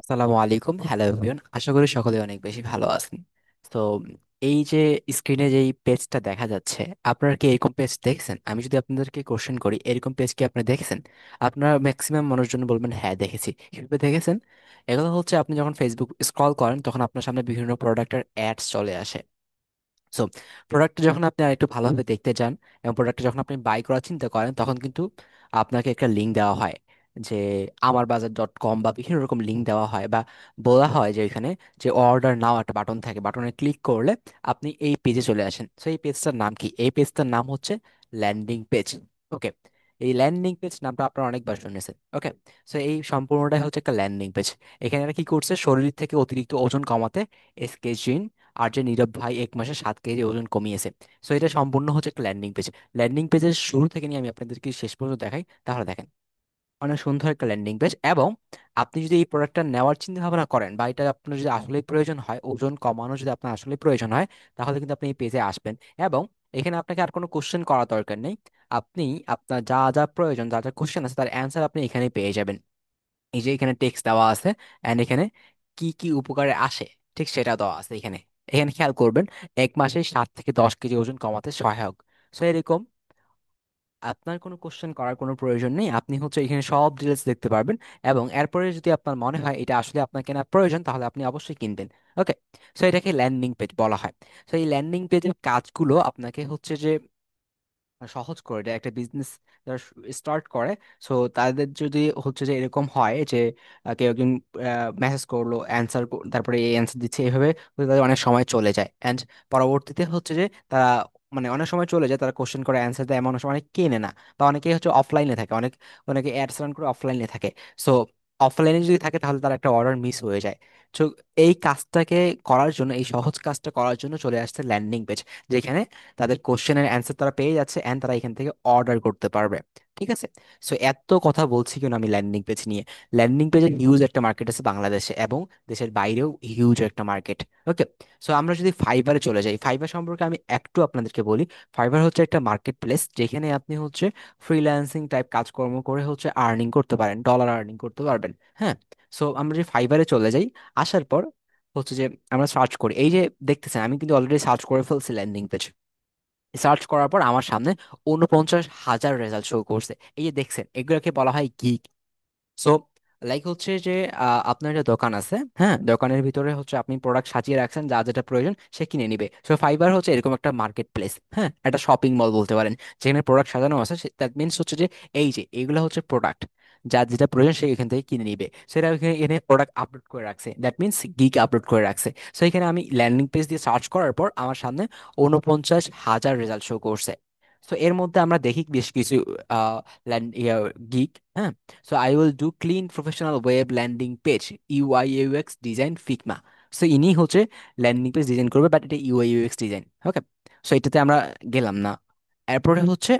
আসসালামু আলাইকুম, hello everyone. আশা করি সকলে অনেক বেশি ভালো আছেন। তো এই যে স্ক্রিনে যে পেজটা দেখা যাচ্ছে, আপনারা কি এরকম পেজ দেখছেন? আমি যদি আপনাদেরকে কোশ্চেন করি, এরকম পেজ কি আপনি দেখেছেন? আপনারা ম্যাক্সিমাম মানুষজন বলবেন হ্যাঁ দেখেছি। কিভাবে দেখেছেন? এগুলো হচ্ছে আপনি যখন ফেসবুক স্ক্রল করেন তখন আপনার সামনে বিভিন্ন প্রোডাক্টের অ্যাডস চলে আসে। সো প্রোডাক্ট যখন আপনি আরেকটু ভালোভাবে দেখতে চান এবং প্রোডাক্ট যখন আপনি বাই করার চিন্তা করেন, তখন কিন্তু আপনাকে একটা লিঙ্ক দেওয়া হয়, যে আমারবাজার.কম বা বিভিন্ন রকম লিঙ্ক দেওয়া হয়, বা বলা হয় যে এখানে যে অর্ডার নাও একটা বাটন থাকে, বাটনে ক্লিক করলে আপনি এই পেজে চলে আসেন। সো এই পেজটার নাম কি? এই পেজটার নাম হচ্ছে ল্যান্ডিং পেজ। ওকে, এই ল্যান্ডিং পেজ নামটা আপনারা অনেকবার শুনেছেন। ওকে, সো এই সম্পূর্ণটাই হচ্ছে একটা ল্যান্ডিং পেজ। এখানে এরা কি করছে? শরীর থেকে অতিরিক্ত ওজন কমাতে এসকেজিন আর যে নীরব ভাই 1 মাসে 7 কেজি ওজন কমিয়েছে। সো এটা সম্পূর্ণ হচ্ছে একটা ল্যান্ডিং পেজ। ল্যান্ডিং পেজের শুরু থেকে নিয়ে আমি আপনাদেরকে শেষ পর্যন্ত দেখাই, তাহলে দেখেন অনেক সুন্দর একটা ল্যান্ডিং পেজ। এবং আপনি যদি এই প্রোডাক্টটা নেওয়ার চিন্তা ভাবনা করেন, বা এটা আপনার যদি আসলে প্রয়োজন হয়, ওজন কমানো যদি আপনার আসলে প্রয়োজন হয়, তাহলে কিন্তু আপনি এই পেজে আসবেন। এবং এখানে আপনাকে আর কোনো কোশ্চেন করা দরকার নেই। আপনি আপনার যা যা প্রয়োজন, যা যা কোশ্চেন আছে, তার অ্যান্সার আপনি এখানে পেয়ে যাবেন। এই যে এখানে টেক্সট দেওয়া আছে, এন্ড এখানে কি কি উপকারে আসে ঠিক সেটা দেওয়া আছে এখানে। এখানে খেয়াল করবেন, 1 মাসে 7 থেকে 10 কেজি ওজন কমাতে সহায়ক। সো এরকম আপনার কোনো কোশ্চেন করার কোনো প্রয়োজন নেই, আপনি হচ্ছে এখানে সব ডিটেলস দেখতে পারবেন। এবং এরপরে যদি আপনার মনে হয় এটা আসলে আপনার কেনার প্রয়োজন, তাহলে আপনি অবশ্যই কিনবেন। ওকে, সো এটাকে ল্যান্ডিং পেজ বলা হয়। সো এই ল্যান্ডিং পেজের কাজগুলো আপনাকে হচ্ছে যে সহজ করে দেয় একটা বিজনেস যারা স্টার্ট করে। সো তাদের যদি হচ্ছে যে এরকম হয় যে কেউ একজন মেসেজ করলো, অ্যান্সার, তারপরে এই অ্যান্সার দিচ্ছে, এইভাবে হচ্ছে তাদের অনেক সময় চলে যায়। অ্যান্ড পরবর্তীতে হচ্ছে যে তারা, মানে অনেক সময় চলে যায়, তারা কোশ্চেন করে অ্যান্সার দেয়, এমন সময় অনেক কেনে না, বা অনেকেই হচ্ছে অফলাইনে থাকে, অনেকে অ্যাডস রান করে অফলাইনে থাকে। সো অফলাইনে যদি থাকে তাহলে তার একটা অর্ডার মিস হয়ে যায়। তো এই কাজটাকে করার জন্য, এই সহজ কাজটা করার জন্য চলে আসছে ল্যান্ডিং পেজ, যেখানে তাদের কোশ্চেনের অ্যান্সার তারা পেয়ে যাচ্ছে এন্ড তারা এখান থেকে অর্ডার করতে পারবে। ঠিক আছে, সো এত কথা বলছি কেন আমি ল্যান্ডিং পেজ নিয়ে? ল্যান্ডিং পেজের হিউজ একটা মার্কেট আছে বাংলাদেশে, এবং দেশের বাইরেও হিউজ একটা মার্কেট। ওকে, সো আমরা যদি ফাইবারে চলে যাই, ফাইবার সম্পর্কে আমি একটু আপনাদেরকে বলি। ফাইবার হচ্ছে একটা মার্কেট প্লেস, যেখানে আপনি হচ্ছে ফ্রিল্যান্সিং টাইপ কাজকর্ম করে হচ্ছে আর্নিং করতে পারেন, ডলার আর্নিং করতে পারবেন। হ্যাঁ, সো আমরা যে ফাইবারে চলে যাই, আসার পর হচ্ছে যে আমরা সার্চ করি। এই যে দেখতেছেন, আমি কিন্তু অলরেডি সার্চ করে ফেলছি ল্যান্ডিং পেজ। সার্চ করার পর আমার সামনে 49,000 রেজাল্ট শো করছে। এই যে দেখছেন, এগুলোকে বলা হয় গিগ। সো লাইক হচ্ছে যে আপনার একটা দোকান আছে, হ্যাঁ, দোকানের ভিতরে হচ্ছে আপনি প্রোডাক্ট সাজিয়ে রাখছেন, যা যেটা প্রয়োজন সে কিনে নিবে। সো ফাইবার হচ্ছে এরকম একটা মার্কেট প্লেস, হ্যাঁ, একটা শপিং মল বলতে পারেন, যেখানে প্রোডাক্ট সাজানো আছে। দ্যাট মিনস হচ্ছে যে এই যে এগুলো হচ্ছে প্রোডাক্ট, যা যেটা প্রয়োজন সে এখান থেকে কিনে নিবে। সেটা এখানে এখানে প্রোডাক্ট আপলোড করে রাখছে, দ্যাট মিনস গিগ আপলোড করে রাখছে। সো এখানে আমি ল্যান্ডিং পেজ দিয়ে সার্চ করার পর আমার সামনে 49,000 রেজাল্ট শো করছে। তো এর মধ্যে আমরা দেখি বেশ কিছু ল্যান্ড গিগ, হ্যাঁ। So I will do clean professional web landing page, UI UX design Figma. So ইনি হচ্ছে ল্যান্ডিং পেজ ডিজাইন করবে, বাট এটা ইউআই ইউএক্স ডিজাইন। ওকে, সো এটাতে আমরা গেলাম না। এরপরে হচ্ছে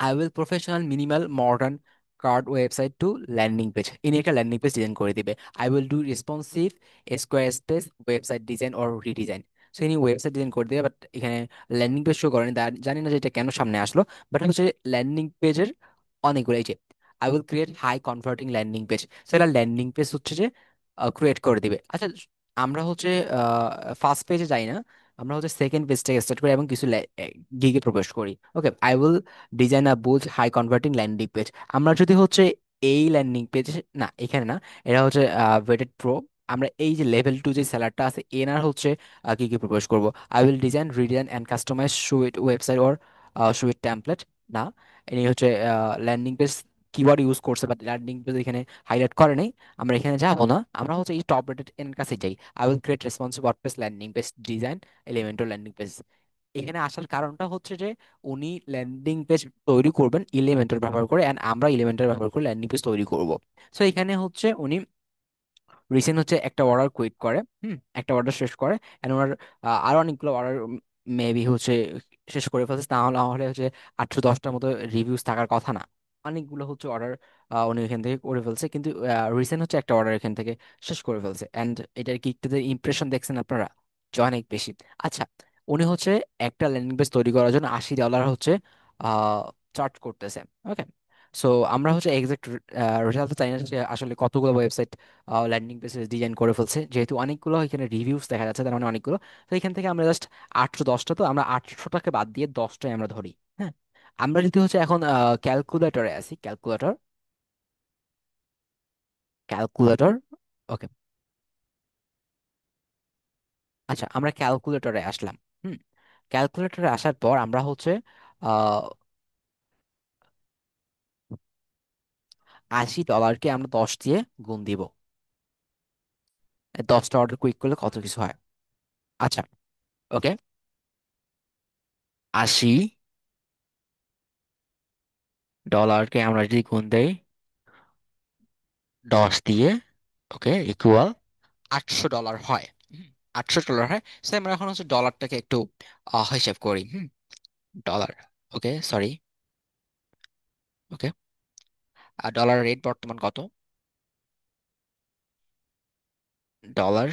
I will professional minimal modern card website two landing page. ইনি একটা ল্যান্ডিং পেজ ডিজাইন করে দিবে। I will do responsive square space website design or redesign. So ইনি ওয়েবসাইট ডিজাইন করে দিবে, বাট এখানে ল্যান্ডিং পেজ শো করেনি, জানি না যে এটা কেন সামনে আসলো। বাট হচ্ছে ল্যান্ডিং পেজের অনেকগুলো, এই যে I will create high converting landing page, সেটা ল্যান্ডিং পেজ হচ্ছে যে ক্রিয়েট করে দিবে। আচ্ছা, আমরা হচ্ছে ফার্স্ট পেজে যাই না, আমরা হচ্ছে সেকেন্ড পেজ থেকে স্টার্ট করি এবং কিছু গিগে প্রবেশ করি। ওকে, আই উইল ডিজাইন আ বুজ হাই কনভার্টিং ল্যান্ডিং পেজ। আমরা যদি হচ্ছে এই ল্যান্ডিং পেজ, না এখানে না, এটা হচ্ছে ভেটেড প্রো। আমরা এই যে লেভেল 2 যে সেলারটা আছে, এনার হচ্ছে কি কি প্রবেশ করব। I will design redesign and customize suite website or suite template. না, ইনি হচ্ছে ল্যান্ডিং পেজ কিওয়ার্ড ইউজ করছে, বাট ল্যান্ডিং পেজ এখানে হাইলাইট করে নাই। আমরা এখানে যাবো না, আমরা হচ্ছে এই টপ রেটেড এর কাছে যাই। I will create responsive WordPress landing page design Elementor landing page. এখানে আসার কারণটা হচ্ছে যে উনি ল্যান্ডিং পেজ তৈরি করবেন ইলিমেন্টর ব্যবহার করে, এন্ড আমরা ইলিমেন্টর ব্যবহার করে ল্যান্ডিং পেজ তৈরি করব। সো এখানে হচ্ছে উনি রিসেন্ট হচ্ছে একটা অর্ডার কুইট করে, একটা অর্ডার শেষ করে, এন্ড ওনার আরো অনেকগুলো অর্ডার মেবি হচ্ছে শেষ করে ফেলছে, তাহলে হলে হচ্ছে 810টার মতো রিভিউজ থাকার কথা না। অনেকগুলো হচ্ছে অর্ডার উনি এখান থেকে করে ফেলছে, কিন্তু রিসেন্ট হচ্ছে একটা অর্ডার এখান থেকে শেষ করে ফেলছে। এন্ড এটার কি ইমপ্রেশন দেখছেন আপনারা? যে অনেক বেশি। আচ্ছা, উনি হচ্ছে একটা ল্যান্ডিং পেজ তৈরি করার জন্য $80 হচ্ছে চার্জ করতেছে। ওকে, সো আমরা হচ্ছে এক্সাক্ট রেজাল্ট চাই না যে আসলে কতগুলো ওয়েবসাইট ল্যান্ডিং পেজ ডিজাইন করে ফেলছে, যেহেতু অনেকগুলো এখানে রিভিউস দেখা যাচ্ছে, তার মানে অনেকগুলো। তো এখান থেকে আমরা জাস্ট 810টা, তো আমরা 800টাকে বাদ দিয়ে 10টাই আমরা ধরি। হ্যাঁ, আমরা যদি হচ্ছে এখন ক্যালকুলেটরে আসি, ক্যালকুলেটর, ক্যালকুলেটর। ওকে, আচ্ছা আমরা ক্যালকুলেটরে আসলাম। হুম, ক্যালকুলেটরে আসার পর আমরা হচ্ছে আহ $80 আমরা 10 দিয়ে গুণ দিব। 10টা অর্ডার কুইক করলে কত কিছু হয়। আচ্ছা, ওকে, 80 ডলারকে আমরা যদি গুণ দেই 10 দিয়ে, ওকে, ইকুয়াল $800 হয়। $800 হয়। সো আমরা এখন হচ্ছে ডলারটাকে একটু হিসাব করি। ডলার, ওকে, সরি, ওকে, আর ডলার রেট বর্তমান কত? ডলার,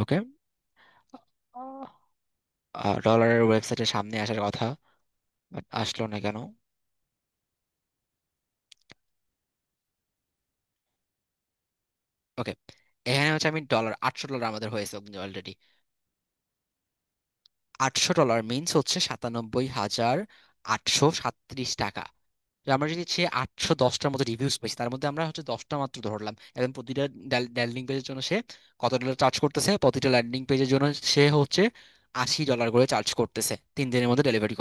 ওকে, ডলারের ওয়েবসাইটের সামনে আসার কথা, বাট আসলো না কেন? ওকে, এখানে হচ্ছে আমি $800 আমাদের হয়েছে অলরেডি। $800 মিনস হচ্ছে 97,837 টাকা। তো আমরা যদি সে 810টার মতো রিভিউস পেয়েছি, তার মধ্যে আমরা হচ্ছে 10টা মাত্র ধরলাম, এবং প্রতিটা ল্যান্ডিং পেজের জন্য সে কত ডলার চার্জ করতেছে? প্রতিটা ল্যান্ডিং পেজের জন্য সে হচ্ছে $80 করে চার্জ করতেছে। 3 দিনের মধ্যে ডেলিভারি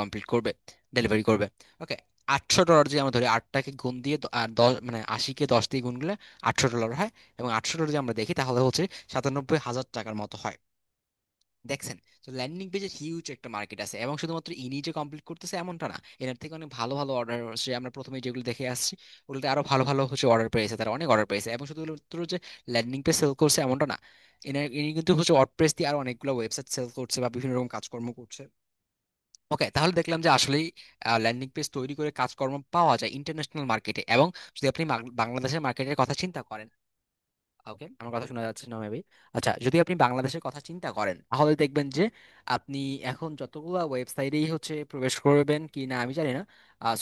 করবে। ওকে, $800 যদি আমরা ধরি, 8টাকে গুণ দিয়ে আর 10, মানে 80কে 10 দিয়ে গুণ করলে $800 হয়, এবং $800 যদি আমরা দেখি তাহলে হচ্ছে 97,000 টাকার মতো হয়। দেখছেন? তো ল্যান্ডিং পেজের হিউজ একটা মার্কেট আছে, এবং শুধুমাত্র ইনি যে কমপ্লিট করতেছে এমনটা না, এনার থেকে অনেক ভালো ভালো অর্ডার আসছে। আমরা প্রথমে যেগুলো দেখে আসছি ওগুলোতে আরো ভালো ভালো হচ্ছে অর্ডার পেয়েছে, তারা অনেক অর্ডার পেয়েছে। এবং শুধুমাত্র যে ল্যান্ডিং পেজ সেল করছে এমনটা না, ইনি কিন্তু হচ্ছে ওয়ার্ডপ্রেস দিয়ে আরো অনেকগুলো ওয়েবসাইট সেল করছে বা বিভিন্ন রকম কাজকর্ম করছে। ওকে, তাহলে দেখলাম যে আসলেই ল্যান্ডিং পেজ তৈরি করে কাজকর্ম পাওয়া যায় ইন্টারন্যাশনাল মার্কেটে। এবং যদি আপনি বাংলাদেশের মার্কেটের কথা চিন্তা করেন, ওকে, আমার কথা শোনা যাচ্ছে না মেবি। আচ্ছা, যদি আপনি বাংলাদেশের কথা চিন্তা করেন তাহলে দেখবেন যে আপনি এখন যতগুলো ওয়েবসাইটেই হচ্ছে প্রবেশ করবেন কি না আমি জানি না,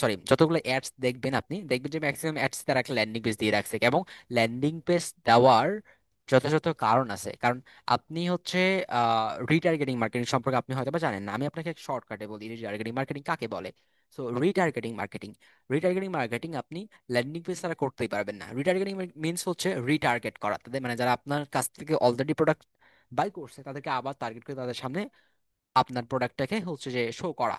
সরি, যতগুলো অ্যাডস দেখবেন আপনি দেখবেন যে ম্যাক্সিমাম অ্যাডস তারা একটা ল্যান্ডিং পেজ দিয়ে রাখছে। এবং ল্যান্ডিং পেজ দেওয়ার যথাযথ কারণ আছে, কারণ আপনি হচ্ছে রিটার্গেটিং মার্কেটিং সম্পর্কে আপনি হয়তো বা জানেন না। আমি আপনাকে শর্টকাটে বলি রিটার্গেটিং মার্কেটিং কাকে বলে। সো রিটার্গেটিং মার্কেটিং আপনি ল্যান্ডিং পেজ তারা করতেই পারবেন না। রিটার্গেটিং মিনস হচ্ছে রিটার্গেট করা, তাদের মানে যারা আপনার কাছ থেকে অলরেডি প্রোডাক্ট বাই করছে তাদেরকে আবার টার্গেট করে তাদের সামনে আপনার প্রোডাক্টটাকে হচ্ছে যে শো করা।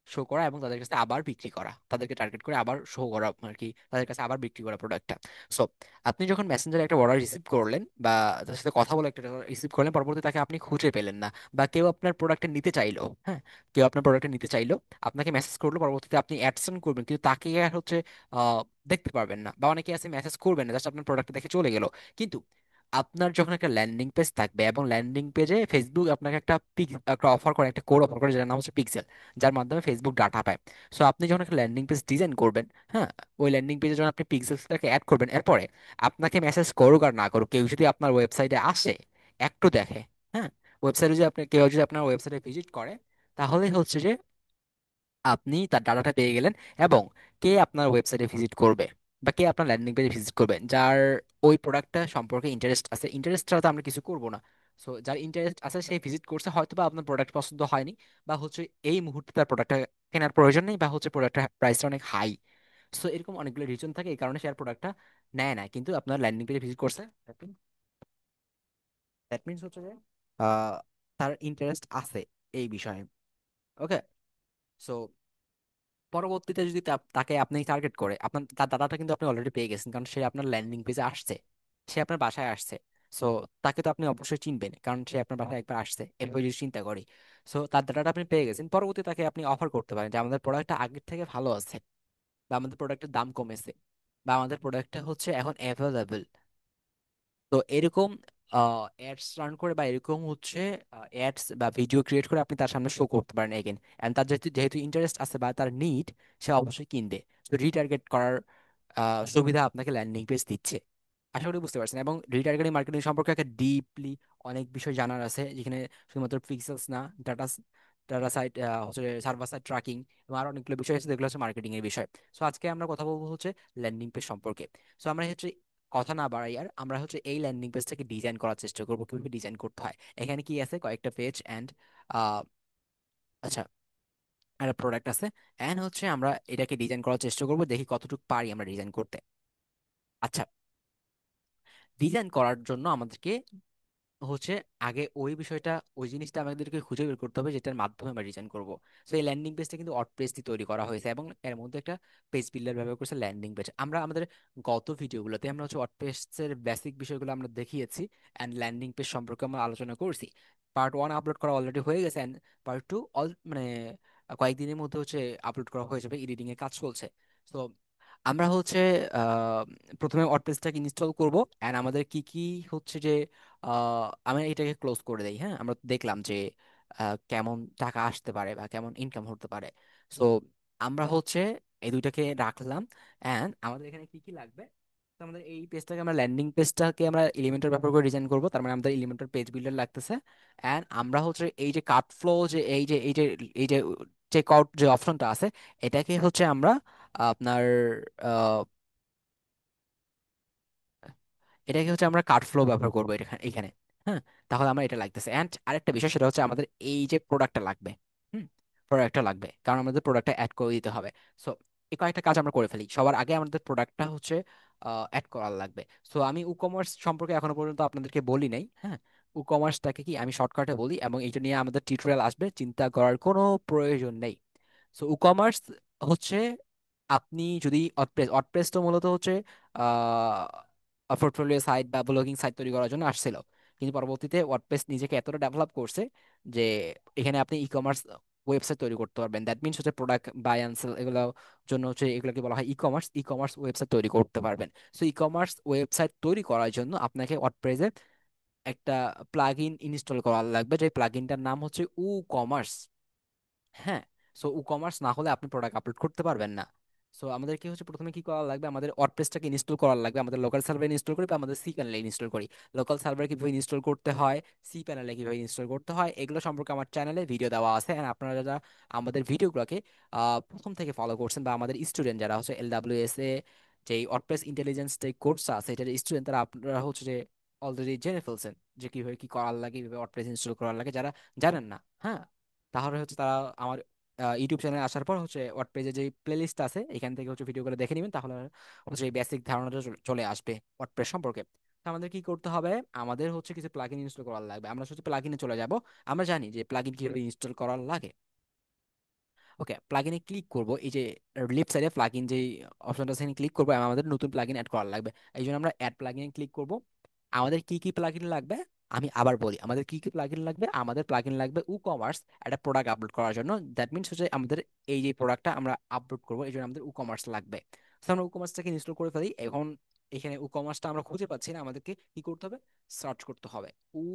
শো করা এবং তাদের কাছে আবার বিক্রি করা, তাদেরকে টার্গেট করে আবার শো করা আর কি, তাদের কাছে আবার বিক্রি করা প্রোডাক্টটা। সো আপনি যখন মেসেঞ্জারে একটা অর্ডার রিসিভ করলেন বা তার সাথে কথা বলে একটা রিসিভ করলেন, পরবর্তী তাকে আপনি খুঁজে পেলেন না, বা কেউ আপনার প্রোডাক্টটা নিতে চাইলো, হ্যাঁ, কেউ আপনার প্রোডাক্টটা নিতে চাইলো, আপনাকে মেসেজ করলো, পরবর্তীতে আপনি অ্যাডসেন্ড করবেন, কিন্তু তাকে আর হচ্ছে আহ, দেখতে পারবেন না, বা অনেকে আছে মেসেজ করবেন না, জাস্ট আপনার প্রোডাক্টটা দেখে চলে গেল। কিন্তু আপনার যখন একটা ল্যান্ডিং পেজ থাকবে, এবং ল্যান্ডিং পেজে ফেসবুক আপনাকে একটা অফার করে, একটা কোড অফার করে, যার নাম হচ্ছে পিক্সেল, যার মাধ্যমে ফেসবুক ডাটা পায়। সো আপনি যখন একটা ল্যান্ডিং পেজ ডিজাইন করবেন, হ্যাঁ, ওই ল্যান্ডিং পেজে যখন আপনি পিক্সেলসটাকে অ্যাড করবেন, এরপরে আপনাকে মেসেজ করুক আর না করুক, কেউ যদি আপনার ওয়েবসাইটে আসে, একটু দেখে, হ্যাঁ, ওয়েবসাইটে যদি কেউ যদি আপনার ওয়েবসাইটে ভিজিট করে, তাহলে হচ্ছে যে আপনি তার ডাটাটা পেয়ে গেলেন। এবং কে আপনার ওয়েবসাইটে ভিজিট করবে বা কে আপনার ল্যান্ডিং পেজে ভিজিট করবে, যার ওই প্রোডাক্টটা সম্পর্কে ইন্টারেস্ট আছে, ইন্টারেস্ট ছাড়া তো আমরা কিছু করবো না। সো যার ইন্টারেস্ট আছে সে ভিজিট করছে, হয়তো বা আপনার প্রোডাক্ট পছন্দ হয়নি, বা হচ্ছে এই মুহূর্তে তার প্রোডাক্টটা কেনার প্রয়োজন নেই, বা হচ্ছে প্রোডাক্টের প্রাইসটা অনেক হাই। সো এরকম অনেকগুলো রিজন থাকে, এই কারণে সে আর প্রোডাক্টটা নেয় না, কিন্তু আপনার ল্যান্ডিং পেজে ভিজিট করছে। দ্যাট মিনস হচ্ছে যে আহ, তার ইন্টারেস্ট আছে এই বিষয়ে। ওকে, সো পরবর্তীতে যদি তাকে আপনি টার্গেট করে, আপনার তার ডাটাটা কিন্তু আপনি অলরেডি পেয়ে গেছেন, কারণ সে আপনার ল্যান্ডিং পেজে আসছে, সে আপনার বাসায় আসছে। সো তাকে তো আপনি অবশ্যই চিনবেন, কারণ সে আপনার বাসায় একবার আসছে, এরপর যদি চিন্তা করি। সো তার ডাটাটা আপনি পেয়ে গেছেন, পরবর্তী তাকে আপনি অফার করতে পারেন যে আমাদের প্রোডাক্টটা আগের থেকে ভালো আছে, বা আমাদের প্রোডাক্টের দাম কমেছে, বা আমাদের প্রোডাক্টটা হচ্ছে এখন অ্যাভেলেবল। তো এরকম অ্যাডস রান করে, বা এরকম হচ্ছে অ্যাডস বা ভিডিও ক্রিয়েট করে আপনি তার সামনে শো করতে পারেন এগেন। এন্ড তার যেহেতু যেহেতু ইন্টারেস্ট আছে বা তার নিড, সে অবশ্যই কিনবে। তো রিটার্গেট করার সুবিধা আপনাকে ল্যান্ডিং পেজ দিচ্ছে। আশা করি বুঝতে পারছেন। এবং রিটার্গেটিং মার্কেটিং সম্পর্কে একটা ডিপলি অনেক বিষয় জানার আছে, যেখানে শুধুমাত্র পিক্সেলস না, ডাটা ডাটা সাইড হচ্ছে সার্ভার সাইড ট্র্যাকিং এবং আরো অনেকগুলো বিষয় আছে যেগুলো হচ্ছে মার্কেটিং এর বিষয়। সো আজকে আমরা কথা বলবো হচ্ছে ল্যান্ডিং পেজ সম্পর্কে। সো আমরা হচ্ছে কথা না বাড়াই আর আমরা হচ্ছে এই ল্যান্ডিং পেজটাকে ডিজাইন করার চেষ্টা করবো কিভাবে ডিজাইন করতে হয়। এখানে কি আছে কয়েকটা পেজ অ্যান্ড আচ্ছা একটা প্রোডাক্ট আছে অ্যান্ড হচ্ছে আমরা এটাকে ডিজাইন করার চেষ্টা করবো, দেখি কতটুকু পারি আমরা ডিজাইন করতে। আচ্ছা, ডিজাইন করার জন্য আমাদেরকে হচ্ছে আগে ওই বিষয়টা, ওই জিনিসটা আমাদেরকে খুঁজে বের করতে হবে যেটার মাধ্যমে আমরা ডিজাইন করব। তো এই ল্যান্ডিং পেজটা কিন্তু ওয়ার্ডপ্রেস দিয়ে তৈরি করা হয়েছে এবং এর মধ্যে একটা পেজ বিল্ডার ব্যবহার করছে ল্যান্ডিং পেজ। আমরা আমাদের গত ভিডিওগুলোতে আমরা হচ্ছে ওয়ার্ডপ্রেসের বেসিক বিষয়গুলো আমরা দেখিয়েছি অ্যান্ড ল্যান্ডিং পেজ সম্পর্কে আমরা আলোচনা করছি। পার্ট ওয়ান আপলোড করা অলরেডি হয়ে গেছে অ্যান্ড পার্ট টু মানে কয়েকদিনের মধ্যে হচ্ছে আপলোড করা হয়ে যাবে, এডিটিং এর কাজ চলছে। তো আমরা হচ্ছে আহ, প্রথমে ওয়ার্ডপ্রেসটাকে ইনস্টল করব অ্যান্ড আমাদের কি কি হচ্ছে যে আমি এটাকে ক্লোজ করে দেই। হ্যাঁ, আমরা দেখলাম যে কেমন টাকা আসতে পারে বা কেমন ইনকাম হতে পারে। সো আমরা হচ্ছে এই দুইটাকে রাখলাম অ্যান্ড আমাদের এখানে কি কি লাগবে। তো আমাদের এই পেজটাকে আমরা ল্যান্ডিং পেজটাকে আমরা এলিমেন্টের ব্যবহার করে ডিজাইন করব, তার মানে আমাদের এলিমেন্টের পেজ বিল্ডার লাগতেছে। অ্যান্ড আমরা হচ্ছে এই যে কাট ফ্লো, যে এই যে চেক আউট যে অপশনটা আছে, এটাকে হচ্ছে আমরা আপনার এটাকে হচ্ছে আমরা কার্ড ফ্লো ব্যবহার করবো এখানে। হ্যাঁ, তাহলে আমার এটা লাগতেছে। অ্যান্ড আরেকটা বিষয় সেটা হচ্ছে আমাদের এই যে প্রোডাক্টটা লাগবে। হুম, প্রোডাক্টটা লাগবে কারণ আমাদের প্রোডাক্টটা অ্যাড করে দিতে হবে। সো এই কয়েকটা কাজ আমরা করে ফেলি। সবার আগে আমাদের প্রোডাক্টটা হচ্ছে অ্যাড করার লাগবে। সো আমি ই কমার্স সম্পর্কে এখনো পর্যন্ত আপনাদেরকে বলি নাই। হ্যাঁ, ই কমার্সটাকে কি আমি শর্টকাটে বলি এবং এটা নিয়ে আমাদের টিউটোরিয়াল আসবে, চিন্তা করার কোনো প্রয়োজন নেই। সো ই কমার্স হচ্ছে আপনি যদি ওয়ার্ডপ্রেস, ওয়ার্ডপ্রেস তো মূলত হচ্ছে পোর্টফোলিও সাইট বা ব্লগিং সাইট তৈরি করার জন্য আসছিল, কিন্তু পরবর্তীতে ওয়ার্ডপ্রেস নিজেকে এতটা ডেভেলপ করছে যে এখানে আপনি ই কমার্স ওয়েবসাইট তৈরি করতে পারবেন। দ্যাট মিনস হচ্ছে প্রোডাক্ট বাই অ্যান্ড সেল এগুলো জন্য হচ্ছে এগুলোকে বলা হয় e commerce. E commerce website তৈরি করতে পারবেন। সো ই কমার্স ওয়েবসাইট তৈরি করার জন্য আপনাকে ওয়ার্ডপ্রেসে একটা প্লাগ ইন ইনস্টল করা লাগবে, যে প্লাগ ইনটার নাম হচ্ছে উ কমার্স। হ্যাঁ, সো ই কমার্স না হলে আপনি প্রোডাক্ট আপলোড করতে পারবেন না। সো আমাদের কি হচ্ছে প্রথমে কি করা লাগবে, আমাদের ওয়ার্ডপ্রেসটাকে ইনস্টল করা লাগবে। আমাদের লোকাল সার্ভারে ইনস্টল করি বা আমাদের সি প্যানেলে ইনস্টল করি। লোকাল সার্ভারে কিভাবে ইনস্টল করতে হয়, সি প্যানেলে কিভাবে ইনস্টল করতে হয়, এগুলো সম্পর্কে আমার চ্যানেলে ভিডিও দেওয়া আছে। আর আপনারা যারা আমাদের ভিডিওগুলোকে প্রথম থেকে ফলো করছেন বা আমাদের স্টুডেন্ট যারা হচ্ছে LWS এ যে ওয়ার্ডপ্রেস ইন্টেলিজেন্স যে কোর্সটা আছে এটার স্টুডেন্ট, তারা আপনারা হচ্ছে যে অলরেডি জেনে ফেলছেন যে কিভাবে কি করার লাগে, কিভাবে ওয়ার্ডপ্রেস ইনস্টল করার লাগে। যারা জানেন না, হ্যাঁ, তাহলে হচ্ছে তারা আমার ইউটিউব চ্যানেলে আসার পর হচ্ছে ওয়ার্ডপ্রেজে যে প্লেলিস্ট আছে এখান থেকে হচ্ছে ভিডিওগুলো দেখে নেবেন, তাহলে হচ্ছে এই বেসিক ধারণাটা চলে আসবে ওয়ার্ডপ্রেস সম্পর্কে। তো আমাদের কি করতে হবে, আমাদের হচ্ছে কিছু প্লাগইন ইনস্টল করার লাগবে। আমরা হচ্ছে প্লাগইনে চলে যাব। আমরা জানি যে প্লাগইন কিভাবে ইনস্টল করার লাগে। ওকে, প্লাগইনে ক্লিক করব, এই যে লেফট সাইডে প্লাগইন যে অপশনটা আছে ক্লিক করবো এবং আমাদের নতুন প্লাগইন অ্যাড করা লাগবে। এই জন্য আমরা অ্যাড প্লাগইনে ক্লিক করব। আমাদের কি কি প্লাগইন লাগবে আমি আবার বলি, আমাদের কি কি প্লাগইন লাগবে। আমাদের প্লাগইন লাগবে ই কমার্স একটা প্রোডাক্ট আপলোড করার জন্য। দ্যাট মিনস হচ্ছে আমাদের এই যে প্রোডাক্টটা আমরা আপলোড করবো এই জন্য আমাদের ই কমার্স লাগবে। তো আমরা ই কমার্সটাকে ইনস্টল করে ফেলি। এখন এখানে ই কমার্সটা আমরা খুঁজে পাচ্ছি না, আমাদেরকে কি করতে হবে, সার্চ করতে হবে ই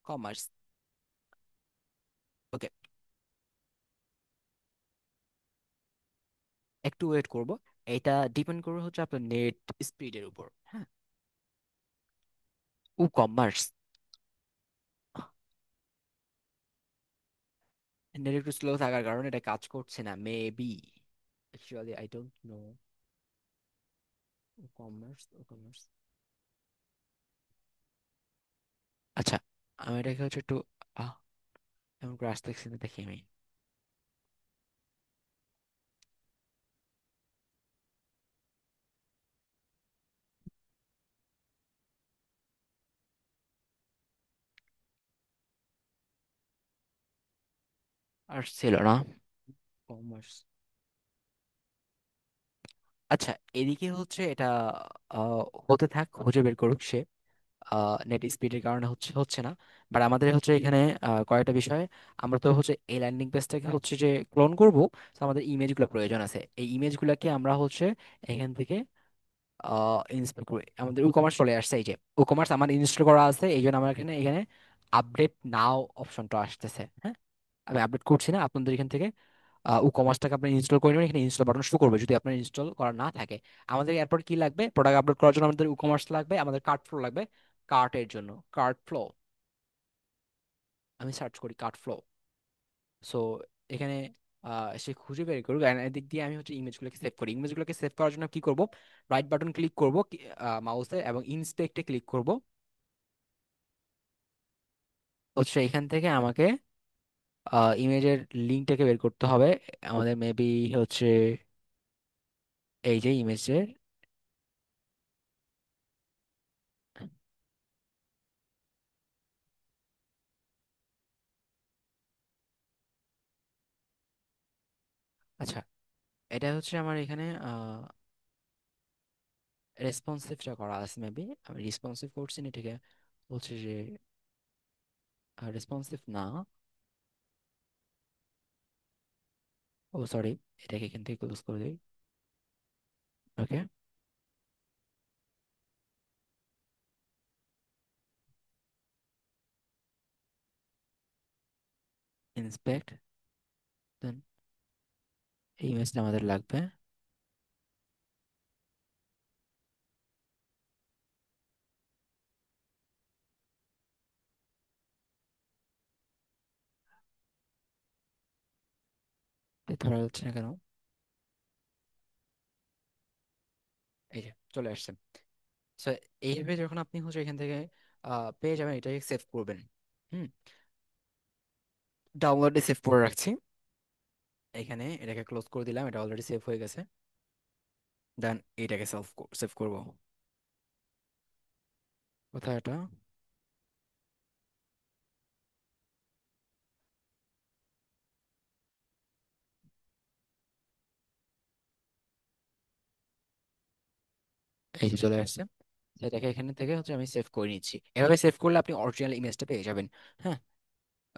কমার্স। ওকে, একটু ওয়েট করব। এটা ডিপেন্ড করবে হচ্ছে আপনার নেট স্পিডের উপর। হ্যাঁ, ই কমার্স নেট একটু স্লো থাকার কারণে এটা কাজ করছে না maybe. Actually I don't know. E commerce, e commerce, আচ্ছা আমি এটাকে হচ্ছে একটু আহ এমন করে আসতে দেখি আমি। আর ছিল না কমার্স। আচ্ছা, এদিকে হচ্ছে এটা হতে থাক, খুঁজে বের করুক সে। নেট স্পিডের কারণে হচ্ছে হচ্ছে না। বাট আমাদের হচ্ছে এখানে কয়েকটা বিষয়। আমরা তো হচ্ছে এই ল্যান্ডিং পেজটাকে হচ্ছে যে ক্লোন করব। তো আমাদের ইমেজগুলো প্রয়োজন আছে, এই ইমেজগুলোকে আমরা হচ্ছে এখান থেকে ইনস্টল করি। আমাদের ই কমার্স চলে আসছে, এই যে ই কমার্স আমার ইনস্টল করা আছে, এই জন্য আমার এখানে এখানে আপডেট নাও অপশনটা আসতেছে। হ্যাঁ, আমি আপডেট করছি না, আপনাদের এখান থেকে ই কমার্সটাকে আপনি ইনস্টল করে নেবেন। এখানে ইনস্টল বাটন শো করবে যদি আপনার ইনস্টল করা না থাকে। আমাদের এরপর কি লাগবে, প্রোডাক্ট আপলোড করার জন্য আমাদের ই কমার্স লাগবে, আমাদের কার্ট ফ্লো লাগবে। কার্টের জন্য কার্ট ফ্লো, আমি সার্চ করি কার্ট ফ্লো। সো এখানে সে খুঁজে বের করুক, আর এদিক দিয়ে আমি হচ্ছে ইমেজগুলোকে সেভ করি। ইমেজগুলোকে সেভ করার জন্য কি করব, রাইট বাটন ক্লিক করব মাউসে এবং ইনস্পেক্টে ক্লিক করব। হচ্ছে এখান থেকে আমাকে ইমেজের লিঙ্কটাকে বের করতে হবে। আমাদের মেবি হচ্ছে এই যে ইমেজের, আচ্ছা এটা হচ্ছে আমার এখানে রেসপন্সিভটা করা আছে মেবি, আমি রেসপন্সিভ করছি না, ঠিক আছে বলছে যে রেসপন্সিভ না। ও সরি, এটাকে এখান থেকে ক্লোজ করে দিই। ওকে, ইন্সপেক্ট, দেন এই ইমেজটা আমাদের লাগবে। ধরা যাচ্ছে না কেন? এই যে চলে আসছে। সো এইভাবে যখন আপনি হচ্ছে এখান থেকে পেয়ে যাবেন, এটাকে সেভ করবেন। হুম, ডাউনলোডে সেভ করে রাখছি। এখানে এটাকে ক্লোজ করে দিলাম, এটা অলরেডি সেভ হয়ে গেছে। দেন এটাকে সেভ করব। কোথায় এটা? এই যে চলে আসছে। এটাকে এখানে থেকে হচ্ছে আমি সেভ করে নিচ্ছি। এভাবে সেভ করলে আপনি অরিজিনাল ইমেজটা পেয়ে যাবেন। হ্যাঁ,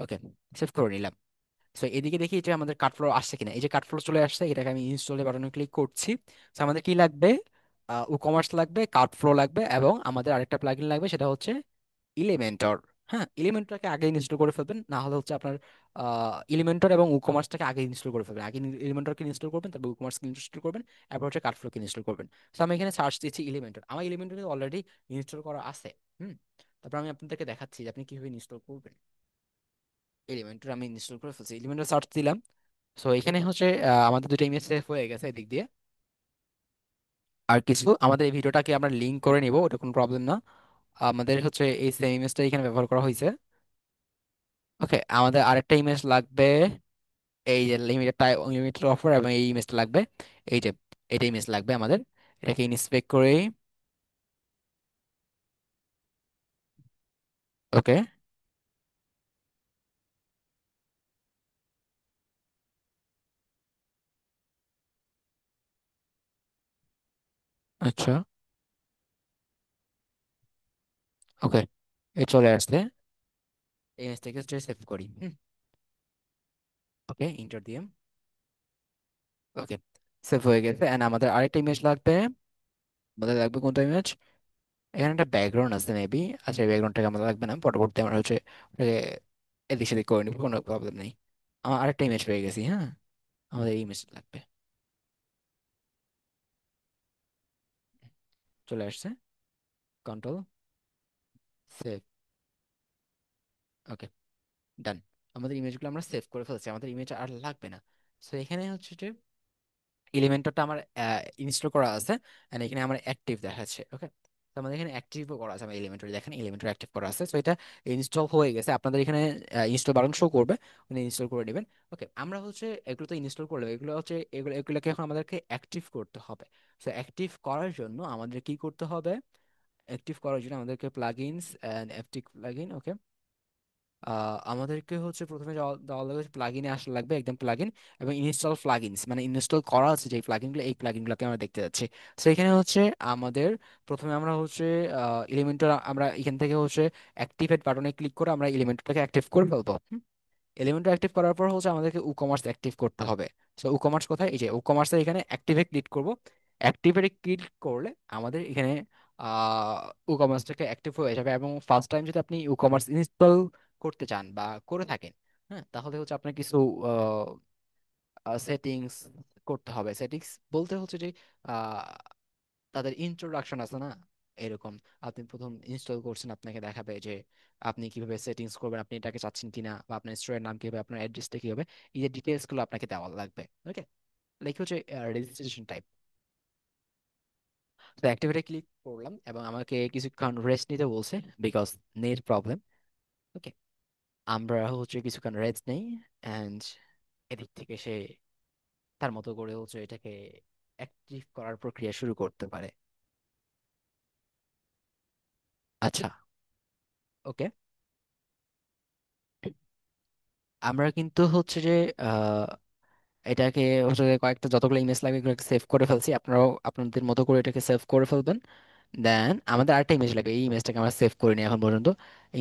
ওকে, সেভ করে নিলাম। সো এদিকে দেখি যে আমাদের কাট ফ্লো আসছে কিনা। এই যে কাট ফ্লো চলে আসছে, এটাকে আমি ইনস্টল বাটনে ক্লিক করছি। তো আমাদের কি লাগবে, ও কমার্স লাগবে, কাট ফ্লো লাগবে, এবং আমাদের আরেকটা প্লাগইন লাগবে, সেটা হচ্ছে ইলিমেন্টর। হ্যাঁ, ইলিমেন্টরকে আগে ইনস্টল করে ফেলবেন, না হলে হচ্ছে আপনার ইলিমেন্টর এবং ই কমার্সটাকে আগে ইনস্টল করে ফেলবেন। আগে ইলিমেন্টরকে ইনস্টল করবেন, তারপর ই কমার্সকে ইনস্টল করবেন, তারপর হচ্ছে কার্ডফ্লোকে ইনস্টল করবেন। তো আমি এখানে সার্চ দিচ্ছি ইলিমেন্টর, আমার ইলিমেন্টর অলরেডি ইনস্টল করা আছে। হুম, তারপর আমি আপনাদেরকে দেখাচ্ছি যে আপনি কিভাবে ইনস্টল করবেন। এলিমেন্টর আমি ইনস্টল করে ফেলছি, এলিমেন্টর সার্চ দিলাম। সো এখানে হচ্ছে আমাদের দুটো ইমেজ সেভ হয়ে গেছে এদিক দিয়ে। আর কিছু আমাদের এই ভিডিওটাকে আমরা লিঙ্ক করে নিব, ওটা কোনো প্রবলেম না। আমাদের হচ্ছে এই সেম ইমেজটা এখানে ব্যবহার করা হয়েছে। ওকে, আমাদের আরেকটা ইমেজ লাগবে, এই যে লিমিটেড টাইম লিমিটেড অফার, এবং এই ইমেজটা লাগবে। এই যে এটা ইমেজ লাগবে আমাদের। এটাকে ইন্সপেক্ট করে, ওকে, আচ্ছা, ওকে, এই চলে আসছে। এই ইমেজটাকে সেভ করি। ওকে, ইন্টার দিয়ে, ওকে, সেভ হয়ে গেছে। এন্ড আমাদের আরেকটা ইমেজ লাগবে। আমাদের লাগবে কোনটা ইমেজ? এখানে একটা ব্যাকগ্রাউন্ড আছে মেবি। আচ্ছা, এই ব্যাকগ্রাউন্ডটাকে আমাদের লাগবে না, পরবর্তী আমরা হচ্ছে ওটাকে এদিক সেদিক করে নিবো, কোনো প্রবলেম নেই। আমার আরেকটা ইমেজ পেয়ে গেছি। হ্যাঁ, আমাদের এই ইমেজ লাগবে। চলে আসছে, কন্ট্রোল সেভ, ওকে, ডান। আমাদের ইমেজগুলো আমরা সেভ করে ফেলছি, আমাদের ইমেজ আর লাগবে না। সো এখানে হচ্ছে যে এলিমেন্টরটা আমার ইনস্টল করা আছে, এন্ড এখানে আমার অ্যাক্টিভ দেখাচ্ছে। ওকে, তো আমাদের এখানে অ্যাক্টিভও করা আছে, আমার এলিমেন্টর দেখেন, এলিমেন্টর অ্যাক্টিভ করা আছে। সো এটা ইনস্টল হয়ে গেছে, আপনাদের এখানে ইনস্টল বাটন শো করবে, ওখানে ইনস্টল করে নেবেন। ওকে, আমরা হচ্ছে এগুলো তো ইনস্টল করলাম, এগুলো হচ্ছে এগুলোকে এখন আমাদেরকে অ্যাক্টিভ করতে হবে। সো অ্যাক্টিভ করার জন্য আমাদের কি করতে হবে? অ্যাক্টিভ করার জন্য আমাদেরকে প্লাগইনস এন্ড অ্যাক্টিভ প্লাগইন, ওকে, আমাদেরকে হচ্ছে প্রথমে দেওয়া লাগবে, প্লাগইনে আসা লাগবে একদম প্লাগইন, এবং ইনস্টল প্লাগইনস, মানে ইনস্টল করা আছে যে প্লাগইনগুলো, এই প্লাগইনগুলোকে আমরা দেখতে যাচ্ছি। তো এখানে হচ্ছে আমাদের প্রথমে আমরা হচ্ছে এলিমেন্টর, আমরা এখান থেকে হচ্ছে অ্যাক্টিভেট বাটনে ক্লিক করে আমরা এলিমেন্টটাকে অ্যাক্টিভ করে ফেলবো। এলিমেন্ট অ্যাক্টিভ করার পর হচ্ছে আমাদেরকে ই কমার্স অ্যাক্টিভ করতে হবে। তো ই কমার্স কোথায়? এই যে ই কমার্সের এখানে অ্যাক্টিভে ক্লিক করব। অ্যাক্টিভে ক্লিক করলে আমাদের এখানে ই কমার্সটাকে অ্যাক্টিভ হয়ে যাবে, এবং ফার্স্ট টাইম যদি আপনি ই কমার্স ইনস্টল করতে চান বা করে থাকেন, হ্যাঁ, তাহলে হচ্ছে আপনার কিছু সেটিংস করতে হবে। সেটিংস বলতে হচ্ছে যে আহ, তাদের ইন্ট্রোডাকশন আছে না, এরকম আপনি প্রথম ইনস্টল করছেন, আপনাকে দেখাবে যে আপনি কিভাবে সেটিংস করবেন, আপনি এটাকে চাচ্ছেন কিনা, বা আপনার স্টোরের নাম কি হবে, আপনার অ্যাড্রেসটা কি হবে, এই যে ডিটেলস গুলো আপনাকে দেওয়া লাগবে। ওকে, লাইক হচ্ছে রেজিস্ট্রেশন টাইপ। তো অ্যাক্টিভেটে ক্লিক করলাম এবং আমাকে কিছুক্ষণ রেস্ট নিতে বলছে, বিকজ নেট প্রবলেম। ওকে, আমরা হচ্ছে কিছুক্ষণ রেস্ট নেই, অ্যান্ড এদিক থেকে সে তার মতো করে হচ্ছে এটাকে অ্যাক্টিভ করার প্রক্রিয়া শুরু করতে পারে। আচ্ছা, ওকে, আমরা কিন্তু হচ্ছে যে আহ, এটাকে হচ্ছে যে কয়েকটা যতগুলো ইমেজ লাগবে এগুলোকে সেভ করে ফেলছি, আপনারাও আপনাদের মতো করে এটাকে সেভ করে ফেলবেন। দেন আমাদের আরেকটা ইমেজ লাগবে, এই ইমেজটাকে আমরা সেভ করিনি এখন পর্যন্ত।